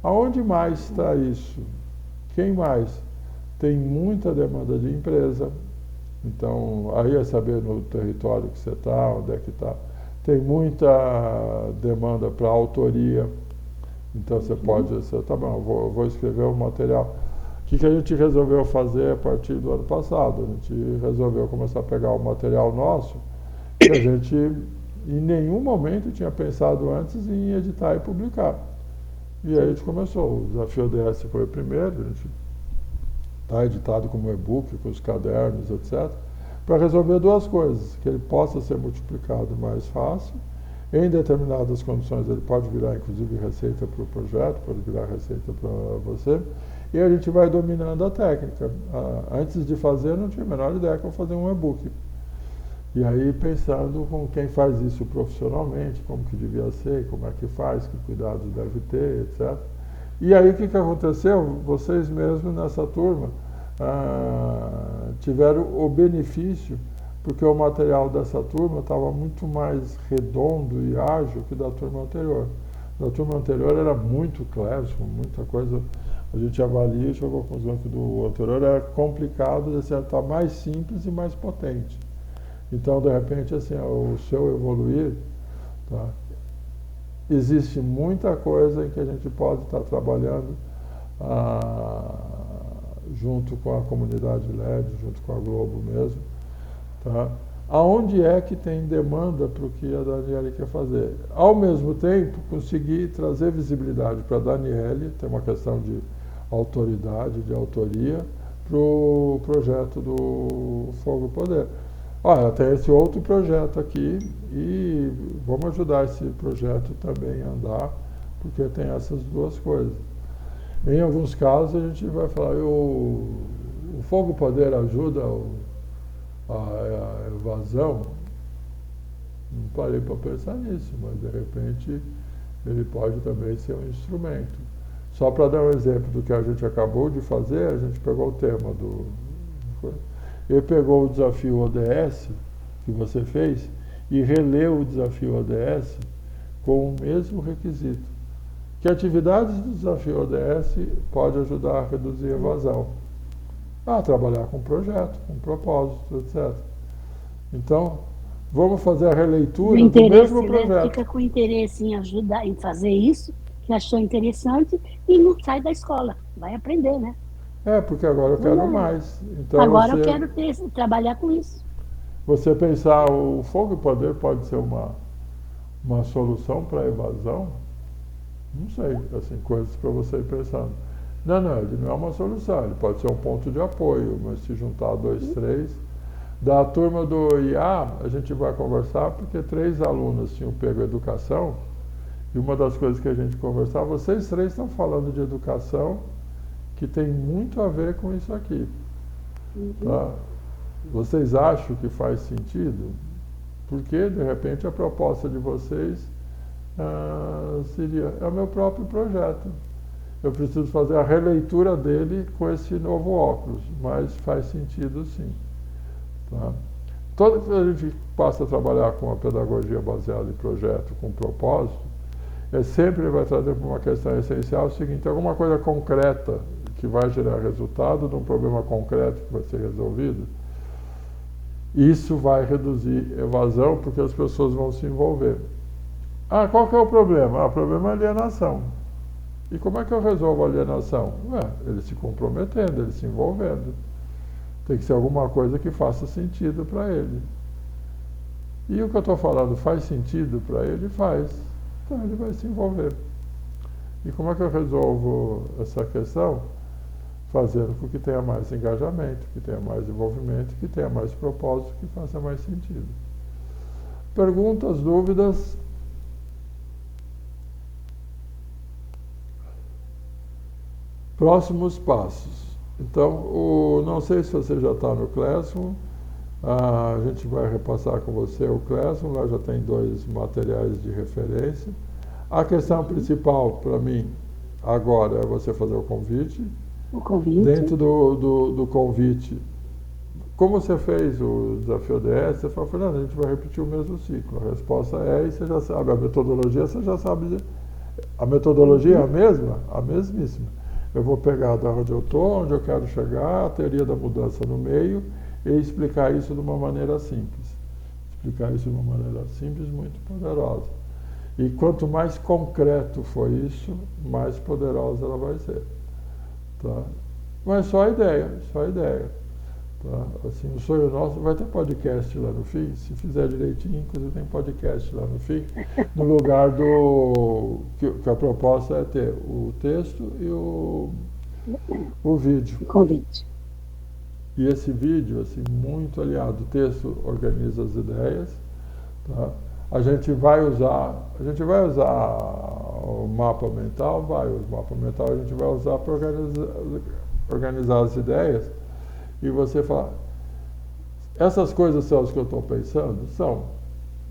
Aonde mais está isso? Quem mais? Tem muita demanda de empresa. Então, aí é saber no território que você está, onde é que está. Tem muita demanda para autoria. Então, você pode... tá bom, eu vou escrever um material. O que a gente resolveu fazer a partir do ano passado? A gente resolveu começar a pegar o material nosso, que a gente, em nenhum momento, tinha pensado antes em editar e publicar. E aí a gente começou. O Desafio DS foi o primeiro, a gente está editado como e-book, com os cadernos, etc., para resolver duas coisas, que ele possa ser multiplicado mais fácil, em determinadas condições ele pode virar, inclusive, receita para o projeto, pode virar receita para você, e a gente vai dominando a técnica. Antes de fazer, eu não tinha a menor ideia que eu vou fazer um e-book. E aí pensando com quem faz isso profissionalmente, como que devia ser, como é que faz, que cuidados deve ter, etc. E aí o que aconteceu? Vocês mesmos nessa turma tiveram o benefício, porque o material dessa turma estava muito mais redondo e ágil que da turma anterior. Da turma anterior era muito clássico, muita coisa, a gente avalia e chegou à conclusão que do anterior era complicado, de certo, mais simples e mais potente. Então, de repente, assim, o seu evoluir, tá? Existe muita coisa em que a gente pode estar trabalhando junto com a comunidade LED, junto com a Globo mesmo, tá? Aonde é que tem demanda para o que a Daniele quer fazer? Ao mesmo tempo, conseguir trazer visibilidade para a Daniele, tem uma questão de autoridade, de autoria, para o projeto do Fogo Poder. Olha, tem esse outro projeto aqui e vamos ajudar esse projeto também a andar, porque tem essas duas coisas. Em alguns casos a gente vai falar, o Fogo Poder ajuda a evasão? Não parei para pensar nisso, mas de repente ele pode também ser um instrumento. Só para dar um exemplo do que a gente acabou de fazer, a gente pegou o tema ele pegou o desafio ODS que você fez e releu o desafio ODS com o mesmo requisito. Que atividades do desafio ODS pode ajudar a reduzir a evasão? Trabalhar com projeto, com propósito, etc. Então, vamos fazer a releitura do mesmo projeto. Fica com interesse em ajudar, em fazer isso, que achou interessante, e não sai da escola. Vai aprender, né? Porque agora eu quero mais. Então, agora eu quero trabalhar com isso. Você pensar, o Fogo e Poder pode ser uma solução para a evasão? Não sei, assim, coisas para você ir pensando. Não, ele não é uma solução, ele pode ser um ponto de apoio, mas se juntar 2, 3. Da turma do IA, a gente vai conversar, porque 3 alunas tinham pego educação, e uma das coisas que a gente conversava, vocês 3 estão falando de educação, que tem muito a ver com isso aqui. Tá? Vocês acham que faz sentido? Porque, de repente, a proposta de vocês seria, é o meu próprio projeto. Eu preciso fazer a releitura dele com esse novo óculos, mas faz sentido sim. Tá? Toda vez que a gente passa a trabalhar com a pedagogia baseada em projeto, com propósito, sempre vai trazer para uma questão essencial o seguinte, alguma coisa concreta que vai gerar resultado de um problema concreto que vai ser resolvido, isso vai reduzir evasão, porque as pessoas vão se envolver. Qual que é o problema? O problema é alienação. E como é que eu resolvo a alienação? Ele se comprometendo, ele se envolvendo. Tem que ser alguma coisa que faça sentido para ele. E o que eu estou falando faz sentido para ele? Faz. Então ele vai se envolver. E como é que eu resolvo essa questão? Fazendo com que tenha mais engajamento, que tenha mais envolvimento, que tenha mais propósito, que faça mais sentido. Perguntas, dúvidas? Próximos passos. Então, não sei se você já está no Classroom, a gente vai repassar com você o Classroom, lá já tem 2 materiais de referência. A questão principal para mim agora é você fazer o convite. O convite. Dentro do convite, como você fez o desafio ODS, você falou, Fernando, a gente vai repetir o mesmo ciclo. A resposta e você já sabe, a metodologia você já sabe. A metodologia é a mesma? A mesmíssima. Eu vou pegar da onde eu estou, onde eu quero chegar, a teoria da mudança no meio, e explicar isso de uma maneira simples. Explicar isso de uma maneira simples, muito poderosa. E quanto mais concreto for isso, mais poderosa ela vai ser. Tá? Mas só a ideia. Tá? Assim, o sonho nosso vai ter podcast lá no fim, se fizer direitinho, inclusive tem podcast lá no fim, no lugar do que a proposta é ter o texto e o vídeo. Convite. E esse vídeo, assim, muito aliado, o texto organiza as ideias, tá? A gente vai usar o mapa mental, o mapa mental a gente vai usar para organizar as ideias e você fala, essas coisas são as que eu estou pensando? São.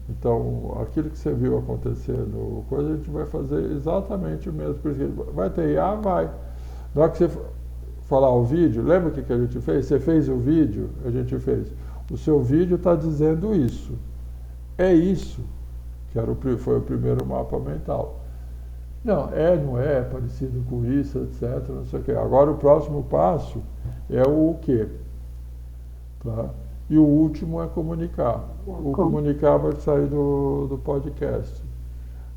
Então, aquilo que você viu acontecendo, coisa, a gente vai fazer exatamente o mesmo. Por isso, vai ter IA? Vai. Na hora que você falar o vídeo, lembra o que a gente fez? Você fez o vídeo, a gente fez. O seu vídeo está dizendo isso. É isso, que foi o primeiro mapa mental. Não é parecido com isso, etc. Não sei o quê. Agora o próximo passo é o quê? Tá? E o último é comunicar. O comunicar vai sair do podcast.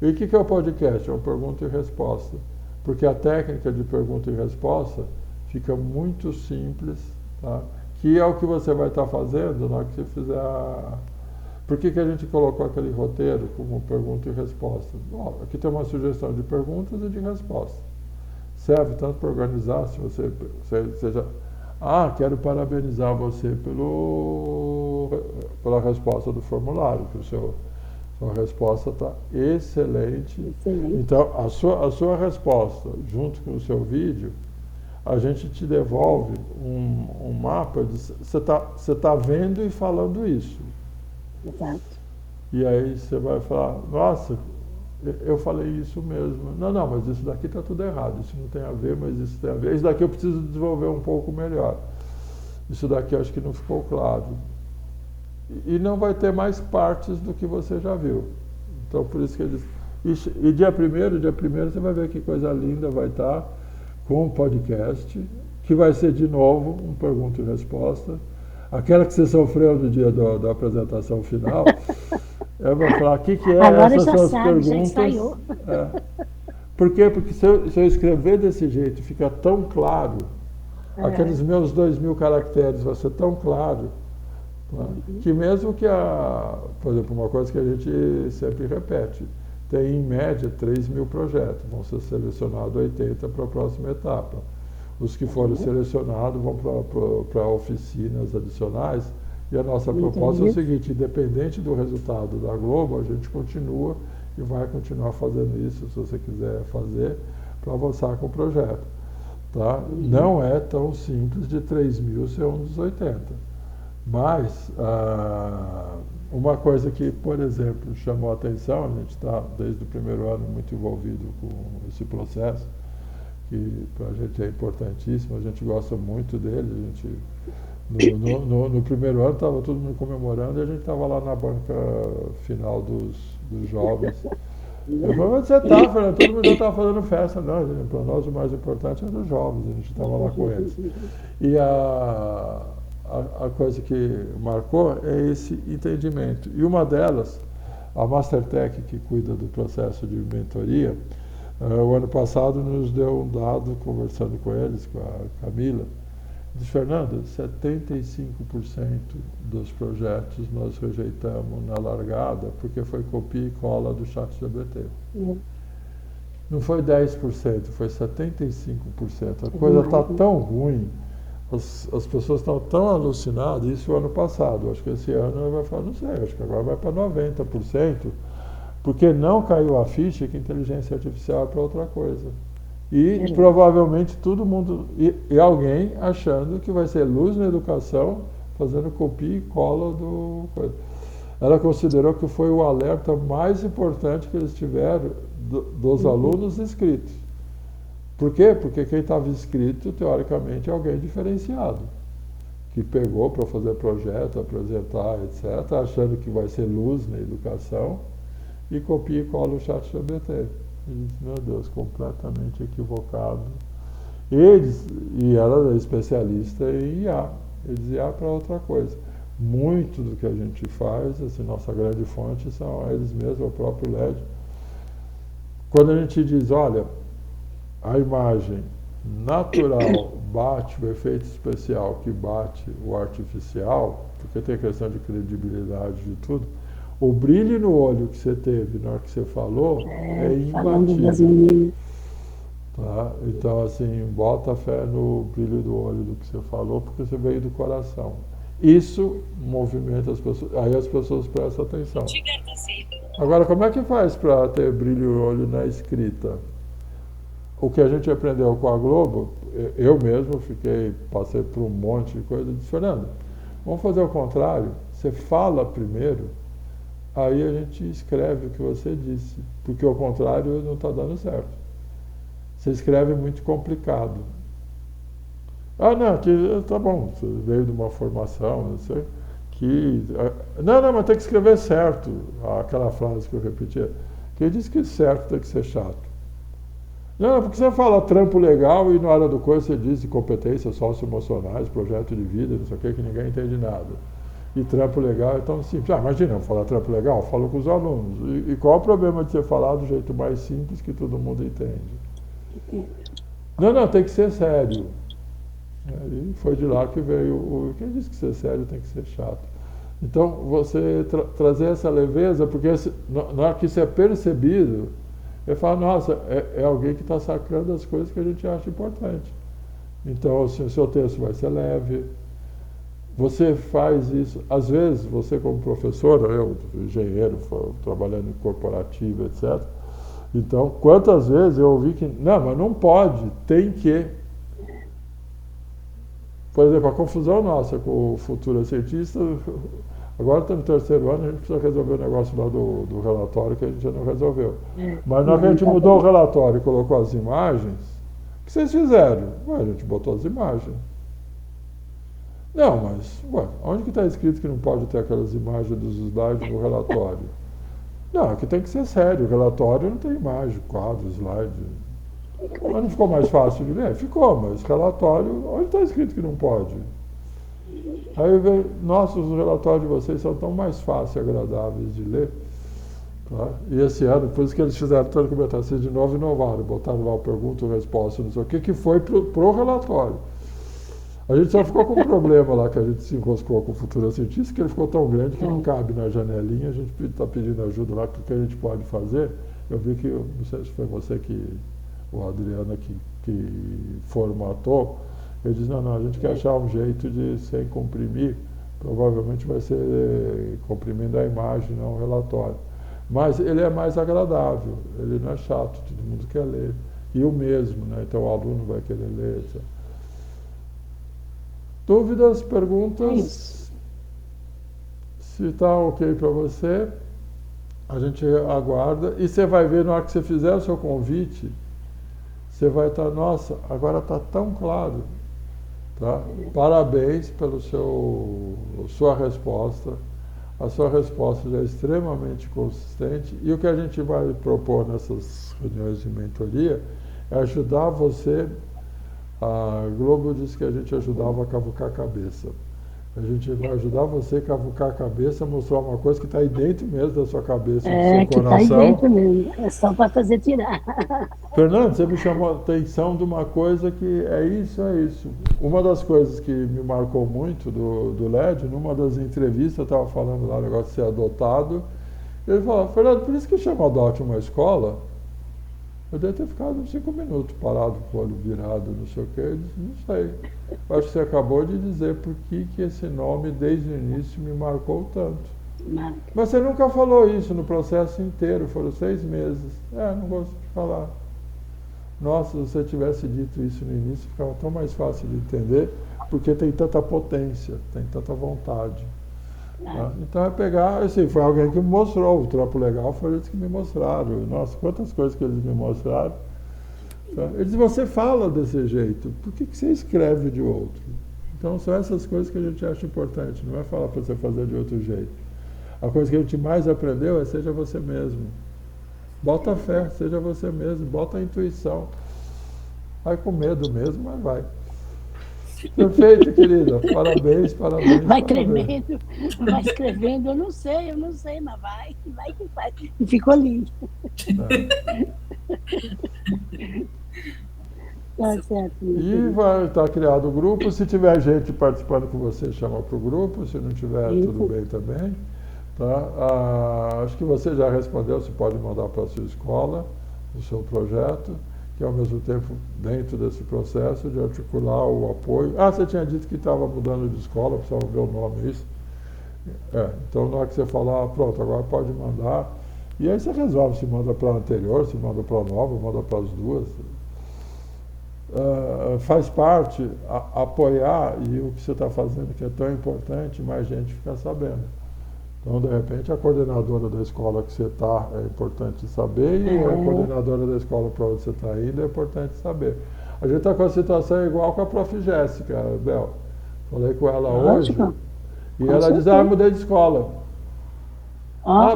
E o que é o podcast? É uma pergunta e resposta. Porque a técnica de pergunta e resposta fica muito simples, tá? Que é o que você vai estar fazendo na hora que você fizer a... Por que a gente colocou aquele roteiro como pergunta e resposta? Bom, aqui tem uma sugestão de perguntas e de respostas. Serve tanto para organizar, se você já... quero parabenizar você pela resposta do formulário, que sua resposta está excelente. Então, a sua resposta, junto com o seu vídeo, a gente te devolve um mapa de... Você tá vendo e falando isso. Exato. E aí você vai falar, nossa, eu falei isso mesmo. Não, mas isso daqui está tudo errado. Isso não tem a ver, mas isso tem a ver. Isso daqui eu preciso desenvolver um pouco melhor. Isso daqui eu acho que não ficou claro. E não vai ter mais partes do que você já viu. Então, por isso que eles... E dia primeiro você vai ver que coisa linda vai estar com o podcast, que vai ser de novo um pergunta e resposta. Aquela que você sofreu no dia da apresentação final, eu vou falar, o que é? Agora Essas já são as sabe, perguntas. já ensaiou. Por quê? Porque se eu escrever desse jeito, fica tão claro, aqueles meus 2.000 caracteres vai ser tão claro, que mesmo que por exemplo, uma coisa que a gente sempre repete, tem em média 3.000 projetos, vão ser selecionados 80 para a próxima etapa. Os que forem selecionados vão para oficinas adicionais. E a nossa proposta é o seguinte, independente do resultado da Globo, a gente continua e vai continuar fazendo isso, se você quiser fazer, para avançar com o projeto. Tá? Não é tão simples de 3.000 ser um dos 80. Mas, uma coisa que, por exemplo, chamou a atenção, a gente está, desde o primeiro ano, muito envolvido com esse processo, que para a gente é importantíssimo, a gente gosta muito dele. No primeiro ano estava todo mundo comemorando e a gente estava lá na banca final dos jovens. Eu falei, onde você está, Fernando? Todo mundo já estava fazendo festa. Não, para nós o mais importante era os jovens, a gente estava lá com eles. E a coisa que marcou é esse entendimento. E uma delas, a Mastertech, que cuida do processo de mentoria, o ano passado nos deu um dado, conversando com eles, com a Camila, disse, Fernando, 75% dos projetos nós rejeitamos na largada porque foi copia e cola do ChatGPT. Não foi 10%, foi 75%. A coisa está tão ruim, as pessoas estão tão alucinadas, isso o ano passado, acho que esse ano vai falar, não sei, acho que agora vai para 90%, porque não caiu a ficha que inteligência artificial é para outra coisa. E provavelmente todo mundo, e alguém achando que vai ser luz na educação, fazendo copia e cola do coisa. Ela considerou que foi o alerta mais importante que eles tiveram dos alunos inscritos. Por quê? Porque quem estava inscrito, teoricamente, é alguém diferenciado, que pegou para fazer projeto, apresentar, etc., achando que vai ser luz na educação, e copia e cola o ChatGPT. Ele disse, meu Deus, completamente equivocado. E ela é especialista em IA. Eles IA para outra coisa. Muito do que a gente faz, assim, nossa grande fonte são eles mesmos, o próprio LED. Quando a gente diz, olha, a imagem natural bate o efeito especial que bate o artificial, porque tem questão de credibilidade de tudo, o brilho no olho que você teve na hora que você falou é imbatível. Tá? Então, assim, bota fé no brilho do olho do que você falou, porque você veio do coração. Isso movimenta as pessoas, aí as pessoas prestam atenção. Agora, como é que faz para ter brilho no olho na escrita? O que a gente aprendeu com a Globo, eu mesmo passei por um monte de coisa, disse, Fernando, vamos fazer o contrário, você fala primeiro, aí a gente escreve o que você disse, porque o contrário não está dando certo. Você escreve muito complicado. Ah, não, tá bom, você veio de uma formação, não sei, não, mas tem que escrever certo, aquela frase que eu repetia. Quem disse que certo tem que ser chato? Não, porque você fala trampo legal e na hora do curso você diz de competências socioemocionais, projeto de vida, não sei o que ninguém entende nada. E trampo legal é tão simples. Imagina, eu falar trampo legal, eu falo com os alunos. E qual o problema de você falar do jeito mais simples que todo mundo entende? Não, tem que ser sério. E foi de lá que veio quem disse que ser sério tem que ser chato. Então, você trazer essa leveza, porque na hora que isso é percebido, eu falo, nossa, é alguém que está sacando as coisas que a gente acha importante. Então, assim, o seu texto vai ser leve. Você faz isso, às vezes, você como professor, eu, engenheiro, trabalhando em corporativo, etc. Então, quantas vezes eu ouvi que, não, mas não pode, tem que. Por exemplo, a confusão nossa com o futuro cientista, agora está no terceiro ano, a gente precisa resolver o negócio lá do relatório que a gente já não resolveu. Mas na hora que a gente mudou o relatório e colocou as imagens, o que vocês fizeram? A gente botou as imagens. Não, mas, onde que está escrito que não pode ter aquelas imagens dos slides no relatório? Não, aqui tem que ser sério, o relatório não tem imagem, quadro, slide. Mas não ficou mais fácil de ler? Ficou, mas relatório, onde está escrito que não pode? Aí eu vejo, nossa, os relatórios de vocês são tão mais fáceis e agradáveis de ler. Tá? E esse ano, por isso que eles fizeram toda a documentação de novo, inovaram, botaram lá o pergunta, resposta, não sei o que foi pro relatório. A gente só ficou com um problema lá, que a gente se enroscou com o futuro cientista, que ele ficou tão grande que não cabe na janelinha, a gente está pedindo ajuda lá, o que a gente pode fazer. Eu vi que, não sei se foi você o Adriano que formatou, ele diz, não, a gente quer achar um jeito de, sem comprimir, provavelmente vai ser comprimindo a imagem, não o relatório. Mas ele é mais agradável, ele não é chato, todo mundo quer ler. E o mesmo, né? Então o aluno vai querer ler, etc. Dúvidas, perguntas? Se está ok para você, a gente aguarda. E você vai ver, na hora que você fizer o seu convite, você vai estar, nossa, agora está tão claro. Tá? Parabéns pela sua resposta. A sua resposta já é extremamente consistente. E o que a gente vai propor nessas reuniões de mentoria é ajudar você. A Globo disse que a gente ajudava a cavucar a cabeça. A gente vai ajudar você a cavucar a cabeça, mostrar uma coisa que está aí dentro mesmo da sua cabeça, do seu que coração. está aí dentro mesmo, é só para fazer tirar. Fernando, você me chamou a atenção de uma coisa que é isso. Uma das coisas que me marcou muito do LED, numa das entrevistas, eu estava falando lá o negócio de ser adotado, ele falou, Fernando, por isso que chama Adote uma Escola? Eu deve ter ficado uns 5 minutos parado com o olho virado, não sei o quê. Eu disse, não sei. Eu acho que você acabou de dizer por que esse nome, desde o início, me marcou tanto. Mas você nunca falou isso no processo inteiro, foram 6 meses. Não gosto de falar. Nossa, se você tivesse dito isso no início, ficava tão mais fácil de entender, porque tem tanta potência, tem tanta vontade. Tá? Então é pegar, assim, foi alguém que me mostrou, o trampo legal foi eles que me mostraram. Nossa, quantas coisas que eles me mostraram. Tá? Eles, você fala desse jeito, por que você escreve de outro? Então são essas coisas que a gente acha importante, não é falar para você fazer de outro jeito. A coisa que a gente mais aprendeu é seja você mesmo. Bota a fé, seja você mesmo, bota a intuição. Vai com medo mesmo, mas vai. Perfeito, querida. Parabéns. Vai tremendo, vai escrevendo. Eu não sei, mas vai que faz. E ficou lindo. Tá certo. E vai estar criado o grupo. Se tiver gente participando com você, chama para o grupo. Se não tiver, tudo bem também. Tá? Acho que você já respondeu, você pode mandar para a sua escola o seu projeto, que ao mesmo tempo, dentro desse processo de articular o apoio. Você tinha dito que estava mudando de escola, precisava ver o nome, isso. Então, na hora que você falar, pronto, agora pode mandar, E aí você resolve se manda para a anterior, se manda para a nova, manda para as duas. Faz parte apoiar, e o que você está fazendo que é tão importante, mais gente ficar sabendo. Então, de repente, a coordenadora da escola que você está é importante saber, e a coordenadora da escola para onde você está indo é importante saber. A gente está com a situação igual com a prof. Jéssica, Bel. Falei com ela hoje, e ela diz, mudei de escola.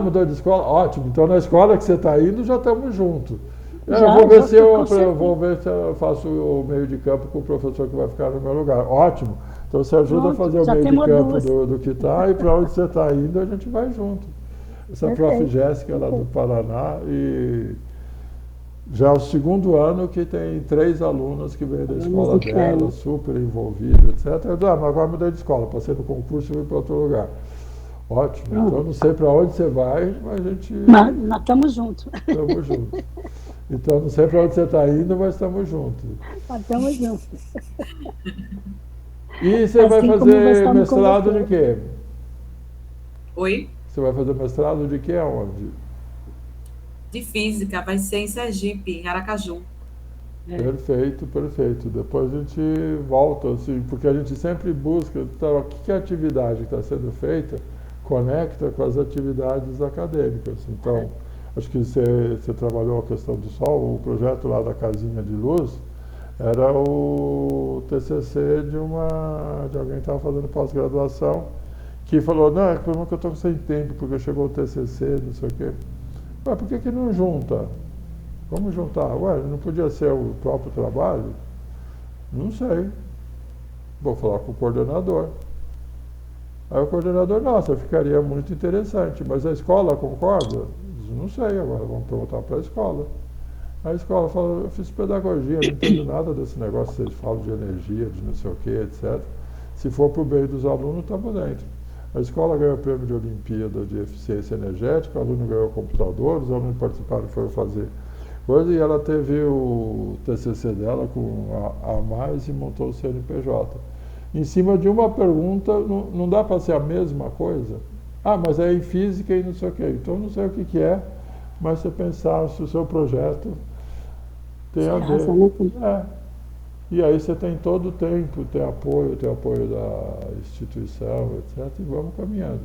Mudou de escola? Ótimo, então na escola que você está indo já estamos juntos. Vou ver se eu faço o meio de campo com o professor que vai ficar no meu lugar. Ótimo. Então você ajuda a fazer o meio de campo do que está, e para onde você está indo a gente vai junto. Essa prof. Jéssica lá do Paraná, e já é o segundo ano que tem 3 alunos que vêm da escola dela, super envolvidas, etc. Mas agora mudei de escola, passei no concurso e fui para outro lugar. Ótimo. Então não sei para onde você vai, mas a gente... Mas nós estamos juntos. Estamos juntos. Então não sei para onde você está indo, mas estamos juntos. Nós estamos juntos. E você vai fazer mestrado de quê? Oi? Você vai fazer mestrado de quê? Aonde? De física, vai ser em Sergipe, em Aracaju. Perfeito, perfeito. Depois a gente volta, assim, porque a gente sempre busca, então, o que é a atividade que está sendo feita conecta com as atividades acadêmicas. Então, acho que você trabalhou a questão do sol, o projeto lá da casinha de luz era o TCC de alguém que estava fazendo pós-graduação, que falou, não, é que eu estou sem tempo, porque chegou o TCC, não sei o quê. Ué, por que não junta? Vamos juntar. Ué, não podia ser o próprio trabalho? Não sei. Vou falar com o coordenador. Aí o coordenador, nossa, ficaria muito interessante, mas a escola concorda? Não sei, agora vamos perguntar para a escola. A escola fala, eu fiz pedagogia, não entendo nada desse negócio, vocês falam de energia, de não sei o quê, etc. Se for para o bem dos alunos, estamos dentro. A escola ganhou o prêmio de Olimpíada de Eficiência Energética, o aluno ganhou computador, os alunos participaram, foram fazer coisa, e ela teve o TCC dela com a mais e montou o CNPJ. Em cima de uma pergunta, não dá para ser a mesma coisa? Mas é em física e não sei o quê. Então, não sei o que é, mas você pensar se o seu projeto tem a ver. E aí você tem todo o tempo, tem apoio da instituição, etc. E vamos caminhando.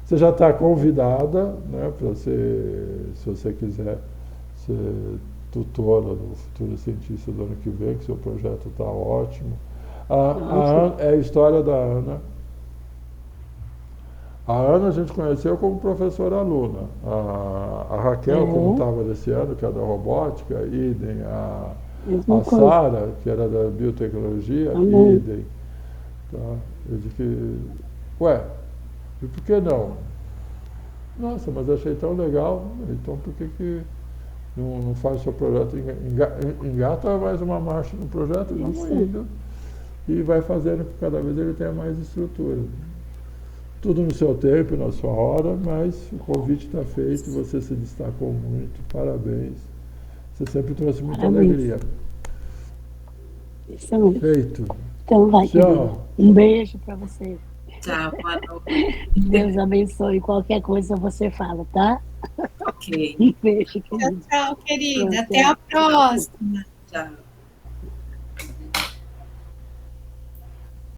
Você já está convidada, né, para ser, se você quiser ser tutora do Futuro Cientista do ano que vem, que seu projeto está ótimo. É a história da Ana. A Ana a gente conheceu como professora-aluna. A Raquel, como estava desse ano, que é da robótica, idem. A Sara, que era da biotecnologia, idem. Tá? Eu disse que, e por que não? Nossa, mas achei tão legal, então por que não faz o seu projeto, engata mais uma marcha no projeto, vamos indo, e vai fazendo que cada vez ele tenha mais estrutura. Tudo no seu tempo, na sua hora, mas o convite está feito, você se destacou muito, parabéns. Você sempre trouxe muita alegria. Feito. Então vai, querida. Um beijo para você. Tchau, boa noite. Deus abençoe. Qualquer coisa você fala, tá? Ok. Um beijo, querida. Tchau, querida. Até a próxima. Tchau.